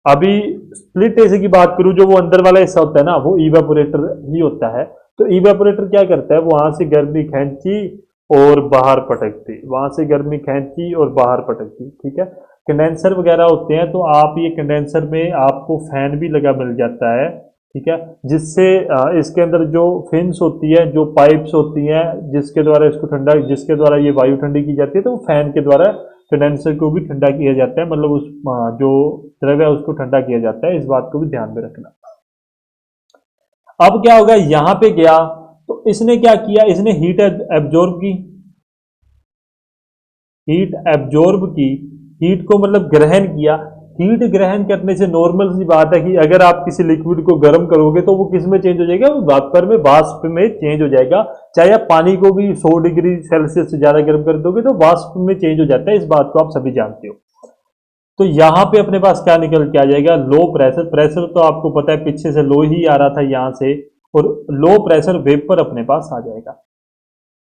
अभी स्प्लिट एसी की बात करूं, जो वो अंदर वाला हिस्सा होता है ना, वो इवेपोरेटर ही होता है। तो इवेपोरेटर क्या करता है, वहां से गर्मी खींची और बाहर पटकती, वहां से गर्मी खींची और बाहर पटकती, ठीक है। कंडेंसर वगैरह होते हैं, तो आप ये कंडेंसर में आपको फैन भी लगा मिल जाता है, ठीक है, जिससे इसके अंदर जो फिन्स होती है, जो पाइप्स होती हैं, जिसके द्वारा इसको ठंडा, जिसके द्वारा ये वायु ठंडी की जाती है, तो वो फैन के द्वारा कंडेंसर को भी ठंडा किया जाता है, मतलब उस जो द्रव्य है उसको ठंडा किया जाता है। इस बात को भी ध्यान में रखना। अब क्या होगा, यहां पे गया तो इसने क्या किया, इसने हीट एब्जॉर्ब की, हीट एब्जॉर्ब की, हीट को मतलब ग्रहण किया। हीट ग्रहण करने से नॉर्मल सी बात है कि अगर आप किसी लिक्विड को गर्म करोगे तो वो किस में चेंज हो जाएगा, वो वाष्प में, वाष्प में चेंज हो जाएगा। चाहे आप पानी को भी 100 डिग्री सेल्सियस से ज्यादा गर्म कर दोगे तो वाष्प में चेंज हो जाता है, इस बात को आप सभी जानते हो। तो यहां पे अपने पास क्या निकल के आ जाएगा, लो प्रेशर। प्रेशर तो आपको पता है पीछे से लो ही आ रहा था यहां से, और लो प्रेशर वेपर अपने पास आ जाएगा।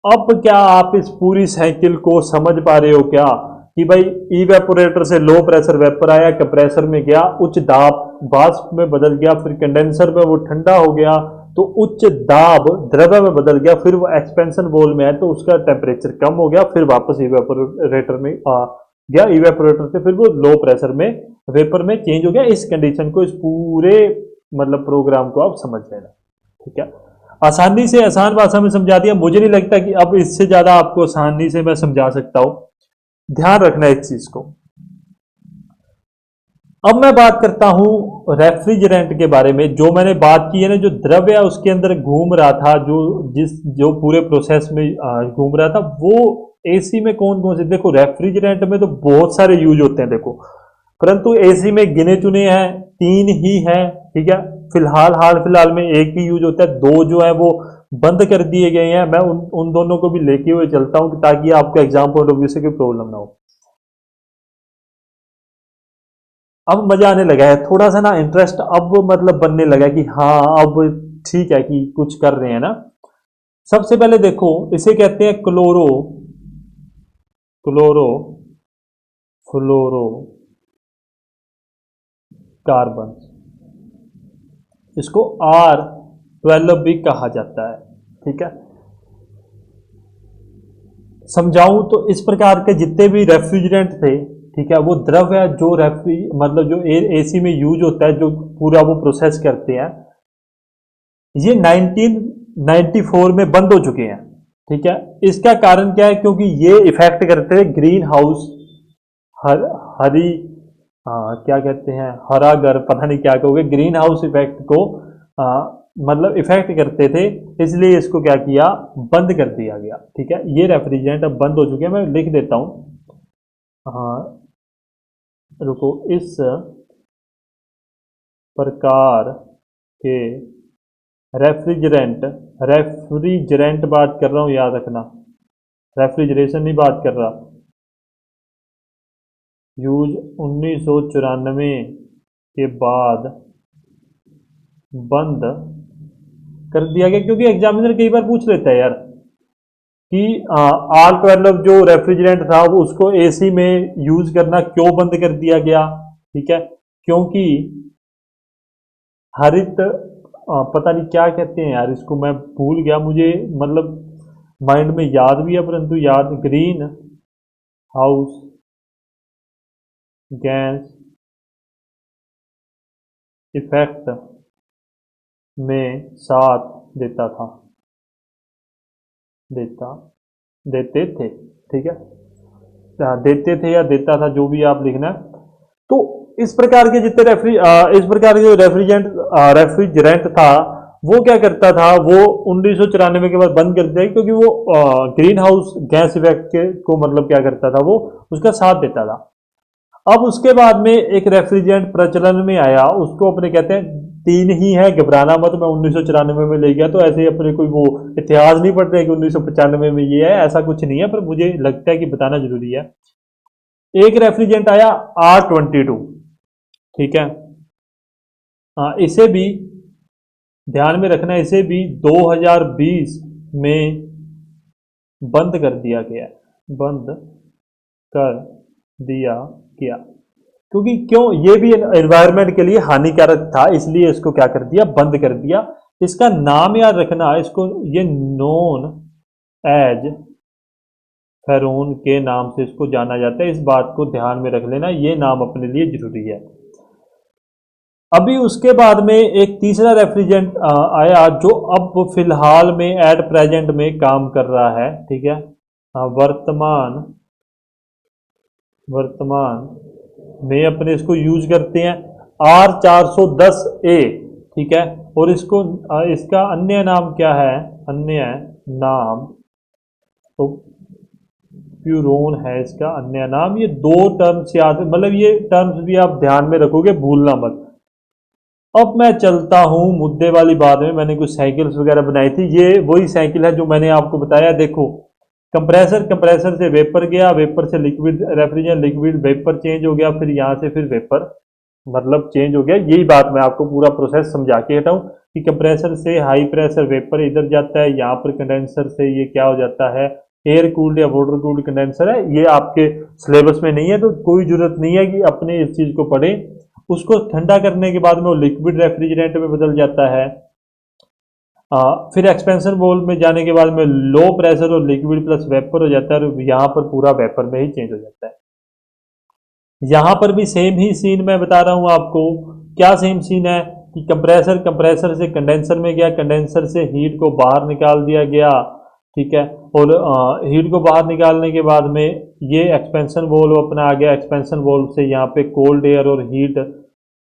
अब क्या आप इस पूरी साइकिल को समझ पा रहे हो क्या, कि भाई इवेपोरेटर से लो प्रेशर वेपर आया, कंप्रेसर में गया, उच्च दाब वाष्प में बदल गया, फिर कंडेंसर में वो ठंडा हो गया, तो उच्च दाब द्रव्य में बदल गया, फिर वो एक्सपेंशन वॉल में है तो उसका टेम्परेचर कम हो गया, फिर वापस इवेपोरेटर में गया इवेपोरेटर से, फिर वो लो प्रेशर में वेपर में चेंज हो गया। इस कंडीशन को, इस पूरे मतलब प्रोग्राम को आप समझ लेना, ठीक है। आसानी से आसान भाषा में समझा दिया, मुझे नहीं लगता कि अब इससे ज्यादा आपको आसानी से मैं समझा सकता हूं। ध्यान रखना इस चीज को। अब मैं बात करता हूं रेफ्रिजरेंट के बारे में। जो मैंने बात की है ना, जो द्रव्य उसके अंदर घूम रहा था, जो पूरे प्रोसेस में घूम रहा था, वो एसी में कौन कौन से, देखो रेफ्रिजरेंट में तो बहुत सारे यूज होते हैं देखो, परंतु एसी में गिने चुने हैं, तीन ही हैं, ठीक है। फिलहाल हाल फिलहाल में एक ही यूज होता है, दो जो है वो बंद कर दिए गए हैं। मैं उन दोनों को भी लेके हुए चलता हूं ताकि आपको एग्जाम पॉइंट ऑफ व्यू से कोई प्रॉब्लम ना हो। अब मजा आने लगा है थोड़ा सा ना, इंटरेस्ट अब मतलब बनने लगा है कि हाँ अब ठीक है कि कुछ कर रहे हैं ना। सबसे पहले देखो, इसे कहते हैं क्लोरो क्लोरो फ्लोरो कार्बन। इसको R12 भी कहा जाता है, ठीक है। समझाऊं तो इस प्रकार के जितने भी रेफ्रिजरेंट थे, ठीक है, वो द्रव्य है जो रेफ्रि मतलब जो एसी में यूज होता है, जो पूरा वो प्रोसेस करते हैं, ये 1994 में बंद हो चुके हैं, ठीक है। इसका कारण क्या है, क्योंकि ये इफेक्ट करते हैं ग्रीन हाउस, हर हरी क्या कहते हैं, हरा घर, पता नहीं क्या कहोगे, ग्रीन हाउस इफेक्ट को आ, मतलब इफेक्ट करते थे। इसलिए इसको क्या किया, बंद कर दिया गया, ठीक है। ये रेफ्रिजरेंट अब बंद हो चुके हैं, मैं लिख देता हूं। हाँ, रुको, इस प्रकार के रेफ्रिजरेंट, रेफ्रिजरेंट बात कर रहा हूं, याद रखना, रेफ्रिजरेशन नहीं बात कर रहा, यूज 1994 के बाद बंद कर दिया गया, क्योंकि एग्जामिनर कई बार पूछ लेता है यार कि R12 जो रेफ्रिजरेंट था वो उसको एसी में यूज करना क्यों बंद कर दिया गया, ठीक है। क्योंकि हरित पता नहीं क्या कहते हैं यार इसको, मैं भूल गया, मुझे मतलब माइंड में याद भी है परंतु याद, ग्रीन हाउस गैस इफेक्ट में साथ देता था, देता देते थे, ठीक है। देते थे या देता था, जो भी आप लिखना है। तो इस प्रकार के जितने इस प्रकार के जो रेफ्रिजरेंट था, वो क्या करता था, वो 1994 के बाद बंद कर दिया, क्योंकि वो ग्रीन हाउस गैस इफेक्ट को मतलब क्या करता था, वो उसका साथ देता था। अब उसके बाद में एक रेफ्रिजरेंट प्रचलन में आया, उसको अपने कहते हैं, तीन ही है, घबराना मत, मैं 1994 में ले गया तो ऐसे ही अपने कोई वो इतिहास नहीं पढ़ रहे कि 1995 में ये है, ऐसा कुछ नहीं है, पर मुझे लगता है कि बताना जरूरी है। एक रेफ्रिजरेंट आया R22, ठीक है। इसे भी ध्यान में रखना, इसे भी 2020 में बंद कर दिया गया, बंद कर दिया गया, क्योंकि क्यों, ये भी एनवायरनमेंट के लिए हानिकारक था, इसलिए इसको क्या कर दिया, बंद कर दिया। इसका नाम याद रखना, इसको ये नोन एज फेरोन के नाम से इसको जाना जाता है, इस बात को ध्यान में रख लेना, ये नाम अपने लिए जरूरी है। अभी उसके बाद में एक तीसरा रेफ्रिजरेंट आया, जो अब फिलहाल में एट प्रेजेंट में काम कर रहा है, ठीक है। वर्तमान वर्तमान में अपने इसको यूज करते हैं, R410A, ठीक है। और इसको इसका अन्य नाम क्या है, अन्य नाम तो प्यूरोन है इसका अन्य नाम। ये दो टर्म्स याद, मतलब ये टर्म्स भी आप ध्यान में रखोगे, भूलना मत। अब मैं चलता हूं मुद्दे वाली बात में, मैंने कुछ साइकिल्स वगैरह बनाई थी, ये वही साइकिल है जो मैंने आपको बताया। देखो, कंप्रेसर, कंप्रेसर से वेपर गया, वेपर से liquid, refrigerant liquid, vapour change हो गया, फिर यहां से फिर वेपर मतलब चेंज हो गया। यही बात मैं आपको पूरा प्रोसेस समझा के हटाऊं कि कंप्रेसर से हाई प्रेशर वेपर इधर जाता है, यहाँ पर कंडेंसर से ये क्या हो जाता है, एयर कूल्ड या वाटर कूल्ड कंडेंसर है। ये आपके सिलेबस में नहीं है, तो कोई जरूरत नहीं है कि अपने इस चीज को पढ़े। उसको ठंडा करने के बाद में वो लिक्विड रेफ्रिजरेंट में बदल जाता है। फिर एक्सपेंशन बोल में जाने के बाद में लो प्रेशर और लिक्विड प्लस वेपर हो जाता है, और यहाँ पर पूरा वेपर में ही चेंज हो जाता है। यहां पर भी सेम ही सीन मैं बता रहा हूं आपको। क्या सेम सीन है कि कंप्रेसर से कंडेंसर में गया, कंडेंसर से हीट को बाहर निकाल दिया गया, ठीक है। और हीट को बाहर निकालने के बाद में ये एक्सपेंशन वोल्व अपना आ गया, एक्सपेंशन वोल्व से यहाँ पे कोल्ड एयर और हीट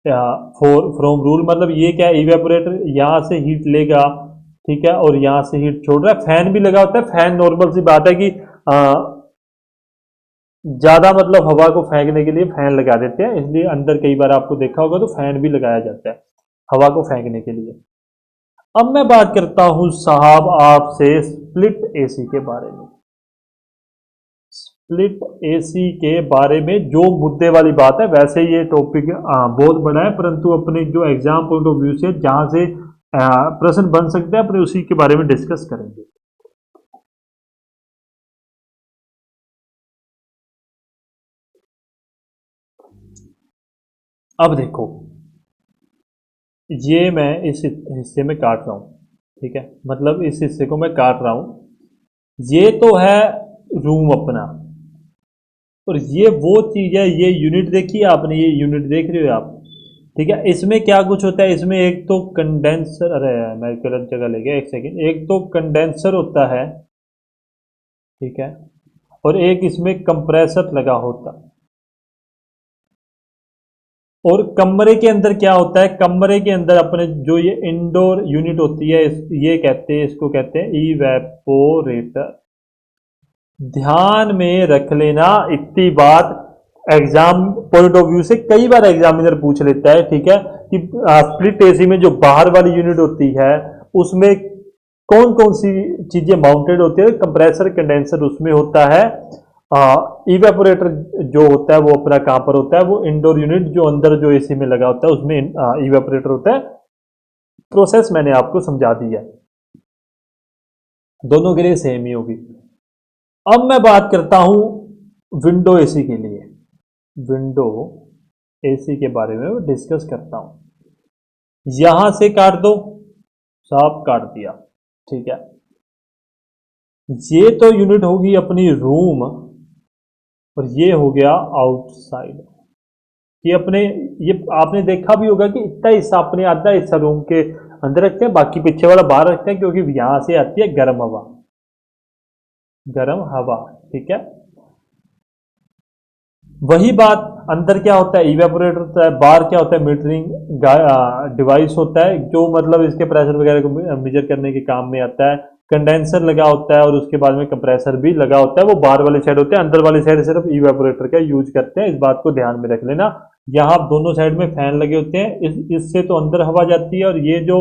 फ्रॉम रूल, मतलब ये क्या है, इवेपोरेटर यहाँ से हीट लेगा, ठीक है, और यहाँ से हीट छोड़ रहा है। फैन भी लगा होता है, फैन नॉर्मल सी बात है कि ज्यादा मतलब हवा को फेंकने के लिए फैन लगा देते हैं, इसलिए अंदर कई बार आपको देखा होगा तो फैन भी लगाया जाता है हवा को फेंकने के लिए। अब मैं बात करता हूं साहब आपसे स्प्लिट एसी के बारे में। स्प्लिट एसी के बारे में जो मुद्दे वाली बात है, वैसे ये टॉपिक बहुत बड़ा है, परंतु अपने जो एग्जाम पॉइंट ऑफ व्यू से जहां से प्रश्न बन सकते हैं अपने उसी के बारे में डिस्कस करेंगे। अब देखो, ये मैं इस हिस्से में काट रहा हूँ, ठीक है, मतलब इस हिस्से को मैं काट रहा हूँ। ये तो है रूम अपना, और ये वो चीज है, ये यूनिट देखी है आपने, ये यूनिट देख रहे हो आप, ठीक है। इसमें क्या कुछ होता है, इसमें एक तो कंडेंसर, अरे यार, मैं गलत जगह ले गया, एक सेकेंड, एक तो कंडेंसर होता है, ठीक है, और एक इसमें कंप्रेसर लगा होता है। और कमरे के अंदर क्या होता है, कमरे के अंदर अपने जो ये इंडोर यूनिट होती है, ये कहते हैं, इसको कहते हैं इवेपोरेटर। ध्यान में रख लेना इतनी बात, एग्जाम पॉइंट ऑफ व्यू से कई बार एग्जामिनर पूछ लेता है, ठीक है, कि स्प्लिट एसी में जो बाहर वाली यूनिट होती है उसमें कौन कौन सी चीजें माउंटेड होती है। कंप्रेसर कंडेंसर उसमें होता है, इवेपोरेटर जो होता है वो अपना कहां पर होता है, वो इंडोर यूनिट जो अंदर जो एसी में लगा होता है उसमें इवेपोरेटर होता है। प्रोसेस मैंने आपको समझा दी है, दोनों के लिए सेम ही होगी। अब मैं बात करता हूं विंडो एसी के लिए, विंडो एसी के बारे में डिस्कस करता हूं। यहां से काट दो, साफ काट दिया, ठीक है। ये तो यूनिट होगी अपनी रूम, और ये हो गया आउटसाइड। ये अपने, ये आपने देखा भी होगा कि इतना हिस्सा अपने आधा हिस्सा रूम के अंदर रखते हैं, बाकी पीछे वाला बाहर रखते हैं, क्योंकि यहां से आती है गर्म हवा, गर्म हवा, ठीक है। वही बात अंदर क्या होता है, इवेपोरेटर होता है, बाहर क्या होता है, मीटरिंग डिवाइस होता है, जो मतलब इसके प्रेशर वगैरह को मेजर करने के काम में आता है। कंडेंसर लगा होता है, और उसके बाद में कंप्रेसर भी लगा होता है, वो बाहर वाली साइड होते हैं, अंदर वाली साइड सिर्फ इवेपोरेटर का यूज करते हैं, इस बात को ध्यान में रख लेना। यहाँ दोनों साइड में फैन लगे होते हैं, इससे तो अंदर हवा जाती है, और ये जो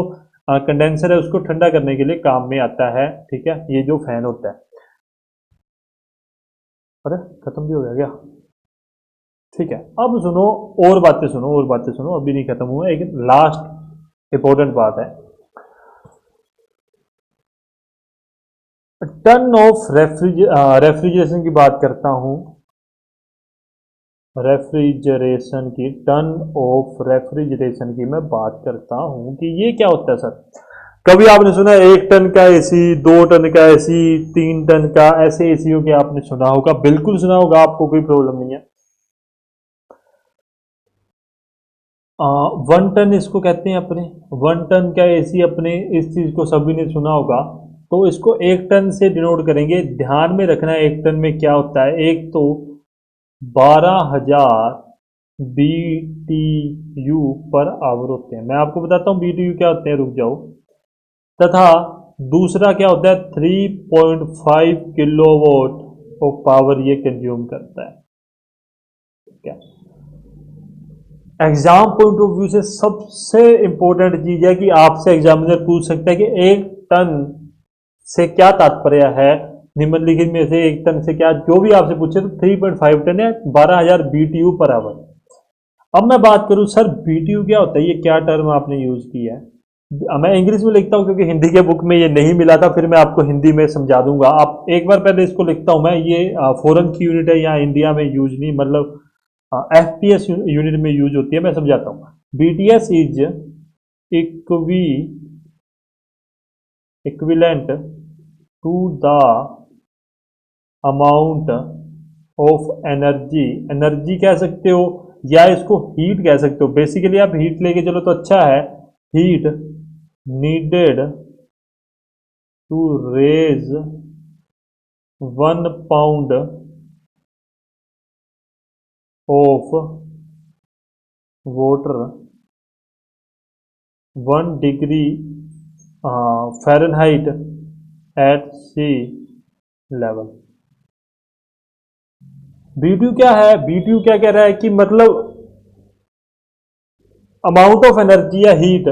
कंडेंसर है उसको ठंडा करने के लिए काम में आता है, ठीक है, ये जो फैन होता है। अरे खत्म भी हो गया क्या? ठीक है, अब सुनो, और बातें सुनो, और बातें सुनो, अभी नहीं खत्म हुआ, एक लास्ट इंपॉर्टेंट बात है। टन ऑफ रेफ्रिजरेशन की बात करता हूं, रेफ्रिजरेशन की, टन ऑफ रेफ्रिजरेशन की मैं बात करता हूं कि ये क्या होता है सर। कभी आपने सुना है 1 टन का एसी, 2 टन का एसी, 3 टन का, ऐसे एसीओ के आपने सुना होगा, बिल्कुल सुना होगा, आपको कोई प्रॉब्लम नहीं है। 1 टन इसको कहते हैं अपने, 1 टन का एसी अपने, इस चीज को सभी ने सुना होगा। तो इसको 1 टन से डिनोट करेंगे, ध्यान में रखना है 1 टन में क्या होता है। एक तो 12,000 BTU पर आवर होते हैं, मैं आपको बताता हूँ BTU क्या होते हैं, रुक जाओ। तथा दूसरा क्या होता है, 3.5 किलोवाट ऑफ पावर ये कंज्यूम करता है, ठीक है। एग्जाम पॉइंट ऑफ व्यू से सबसे इंपॉर्टेंट चीज है कि आपसे एग्जामिनर पूछ सकता है कि 1 टन से क्या तात्पर्य है, निम्नलिखित में से 1 टन से क्या, जो भी आपसे पूछे तो 3.5 टन है, 12,000 BTU पर आवर। अब मैं बात करूं सर BTU क्या होता है, ये क्या टर्म आपने यूज की है। मैं इंग्लिश में लिखता हूं क्योंकि हिंदी के बुक में ये नहीं मिला था, फिर मैं आपको हिंदी में समझा दूंगा। आप एक बार पहले इसको लिखता हूं मैं, ये फॉरेन की यूनिट है, यहाँ इंडिया में यूज नहीं, मतलब FPS यूनिट में यूज होती है, मैं समझाता हूँ। BTS is equi equivalent to the amount of energy, energy कह सकते हो या इसको हीट कह सकते हो। बेसिकली आप हीट लेके चलो तो अच्छा है। Heat needed to raise 1 pound of water 1 degree Fahrenheit at sea level. BTU क्या है? बीटीयू क्या कह रहा है कि मतलब अमाउंट ऑफ एनर्जी या हीट,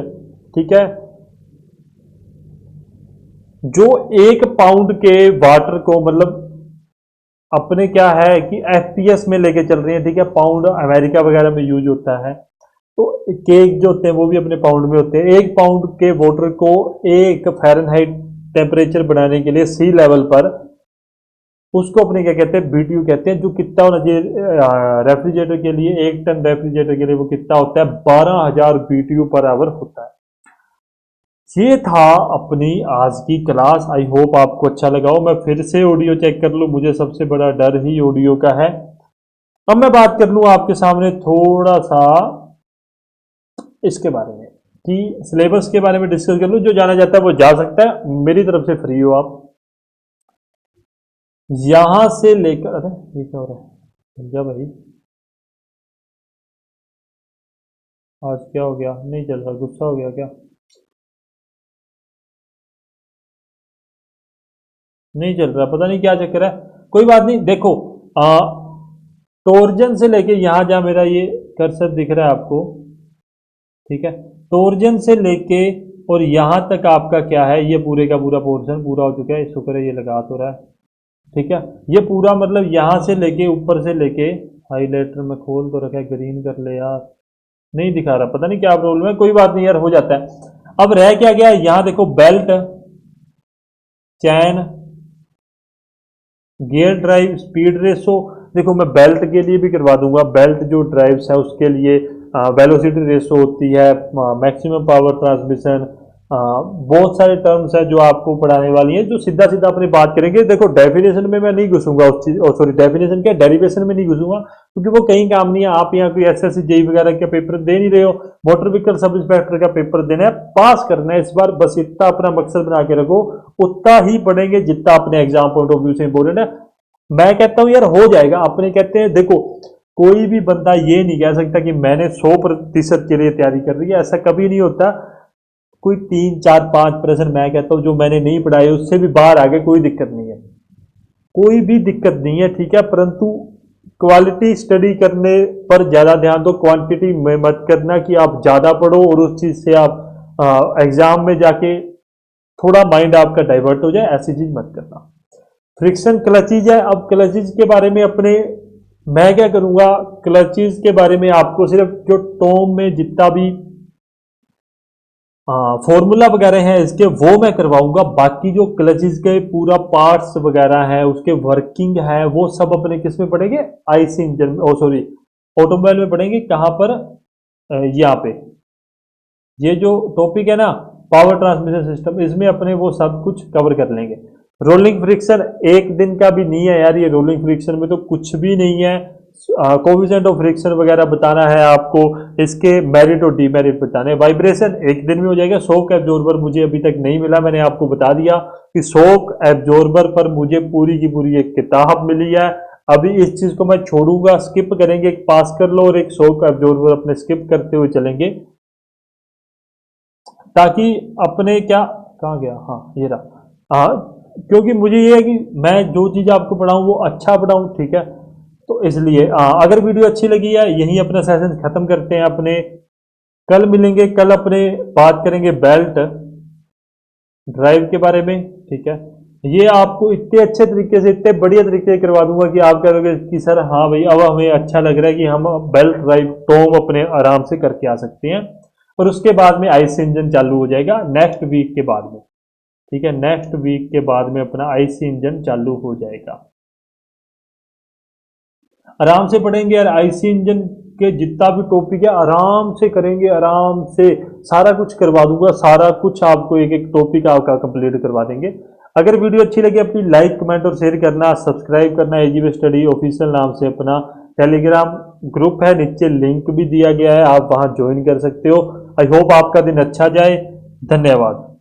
ठीक है, जो 1 पाउंड के वाटर को मतलब अपने क्या है कि एफपीएस में लेके चल रही है, ठीक है। पाउंड अमेरिका वगैरह में यूज होता है, तो केक जो होते हैं वो भी अपने पाउंड में होते हैं। 1 पाउंड के वाटर को 1 फ़ारेनहाइट टेम्परेचर बनाने के लिए सी लेवल पर, उसको अपने क्या कहते हैं? बीटीयू कहते हैं। जो कितना होना चाहिए रेफ्रिजरेटर के लिए, 1 टन रेफ्रिजरेटर के लिए वो कितना होता है? 12,000 बीटीयू पर आवर होता है। ये था अपनी आज की क्लास। आई होप आपको अच्छा लगा हो। मैं फिर से ऑडियो चेक कर लूँ, मुझे सबसे बड़ा डर ही ऑडियो का है। अब मैं बात कर लूँ आपके सामने थोड़ा सा इसके बारे में, कि सिलेबस के बारे में डिस्कस कर लूँ। जो जाना चाहता है वो जा सकता है, मेरी तरफ से फ्री हो आप। यहां से लेकर, अरे ये क्या हो रहा है? समझा भाई, आज क्या हो गया? नहीं चल रहा, गुस्सा हो गया क्या? नहीं चल रहा, पता नहीं क्या चक्कर है। कोई बात नहीं, देखो टोरजन से लेके यहां जहां मेरा ये कर्सर दिख रहा है आपको, ठीक है, टोरजन से लेके और यहां तक आपका क्या है, ये पूरे का पूरा पोर्शन पूरा हो चुका है। शुक्र है ये लगा तो रहा है, ठीक है। ये पूरा मतलब यहां से लेके ऊपर से लेके, हाईलाइटर में खोल तो रखा है, ग्रीन कर ले यार, नहीं दिखा रहा, पता नहीं क्या प्रॉब्लम है। कोई बात नहीं यार, हो जाता है। अब रह क्या गया? यहां देखो, बेल्ट, चैन, गियर ड्राइव, स्पीड रेसो। देखो मैं बेल्ट के लिए भी करवा दूंगा। बेल्ट जो ड्राइव्स है उसके लिए वेलोसिटी रेसो होती है, मैक्सिमम पावर ट्रांसमिशन, बहुत सारे टर्म्स हैं जो आपको पढ़ाने वाली हैं, जो सीधा सीधा अपनी बात करेंगे। देखो डेफिनेशन में मैं नहीं घुसूंगा उस चीज, सॉरी डेफिनेशन क्या, डेरिवेशन में नहीं घुसूंगा, क्योंकि वो कहीं काम नहीं है। आप यहाँ कोई एसएससी जेई वगैरह का पेपर दे नहीं रहे हो, मोटर व्हीकल सब इंस्पेक्टर का पेपर देना है, पास करना है इस बार। बस इतना अपना मकसद बना के रखो, उतना ही पढ़ेंगे जितना अपने एग्जाम पॉइंट ऑफ व्यू से इंपोर्टेंट है। मैं कहता हूं यार हो जाएगा। अपने कहते हैं देखो, कोई भी बंदा ये नहीं कह सकता कि मैंने 100% के लिए तैयारी कर रही है, ऐसा कभी नहीं होता। कोई 3, 4, 5% मैं कहता हूं जो मैंने नहीं पढ़ाई उससे भी बाहर आ गए, कोई दिक्कत नहीं है, कोई भी दिक्कत नहीं है, ठीक है। परंतु क्वालिटी स्टडी करने पर ज्यादा ध्यान दो, क्वांटिटी में मत करना कि आप ज्यादा पढ़ो और उस चीज से आप एग्जाम में जाके थोड़ा माइंड आपका डाइवर्ट हो जाए, ऐसी चीज मत करना। फ्रिक्शन क्लचीज है। अब क्लचीज के बारे में अपने मैं क्या करूंगा, क्लचीज के बारे में आपको सिर्फ जो टॉम में जितना भी फॉर्मूला वगैरह है इसके वो मैं करवाऊंगा। बाकी जो क्लचेस के पूरा पार्ट्स वगैरह है, उसके वर्किंग है, वो सब अपने किस में पढ़ेंगे? आईसी इंजन, ओ सॉरी ऑटोमोबाइल में पढ़ेंगे। कहां पर? यहाँ पे ये जो टॉपिक है ना, पावर ट्रांसमिशन सिस्टम, इसमें अपने वो सब कुछ कवर कर लेंगे। रोलिंग फ्रिक्शन एक दिन का भी नहीं है यार, ये रोलिंग फ्रिक्शन में तो कुछ भी नहीं है। कोविजेंट ऑफ फ्रिक्शन वगैरह बताना है आपको, इसके मेरिट और डीमेरिट बताने हैं। वाइब्रेशन एक दिन में हो जाएगा। शॉक एब्जॉर्बर मुझे अभी तक नहीं मिला, मैंने आपको बता दिया कि शॉक एब्जॉर्बर पर मुझे पूरी की पूरी एक किताब मिली है। अभी इस चीज को मैं छोड़ूंगा, स्किप करेंगे, एक पास कर लो और एक शॉक एब्जॉर्बर अपने स्किप करते हुए चलेंगे, ताकि अपने क्या, कहाँ गया, हाँ ये रहा। क्योंकि मुझे ये है कि मैं जो चीज़ आपको पढ़ाऊँ वो अच्छा पढ़ाऊँ, ठीक है। तो इसलिए अगर वीडियो अच्छी लगी है, यहीं अपना सेशन खत्म करते हैं अपने। कल मिलेंगे, कल अपने बात करेंगे बेल्ट ड्राइव के बारे में, ठीक है। ये आपको इतने अच्छे तरीके से, इतने बढ़िया तरीके से करवा दूंगा कि आप कहोगे कि सर हाँ भाई अब हमें अच्छा लग रहा है कि हम बेल्ट ड्राइव टॉम अपने आराम से करके आ सकते हैं। और उसके बाद में आईसी इंजन चालू हो जाएगा नेक्स्ट वीक के बाद में, ठीक है। नेक्स्ट वीक के बाद में अपना आईसी इंजन चालू हो जाएगा। आराम से पढ़ेंगे यार, आईसी इंजन के जितना भी टॉपिक है आराम से करेंगे, आराम से सारा कुछ करवा दूंगा, सारा कुछ आपको एक एक टॉपिक आपका कंप्लीट करवा देंगे। अगर वीडियो अच्छी लगी अपनी लाइक कमेंट और शेयर करना, सब्सक्राइब करना। एजीवे स्टडी ऑफिशियल नाम से अपना टेलीग्राम ग्रुप है, नीचे लिंक भी दिया गया है, आप वहां ज्वाइन कर सकते हो। आई होप आपका दिन अच्छा जाए। धन्यवाद।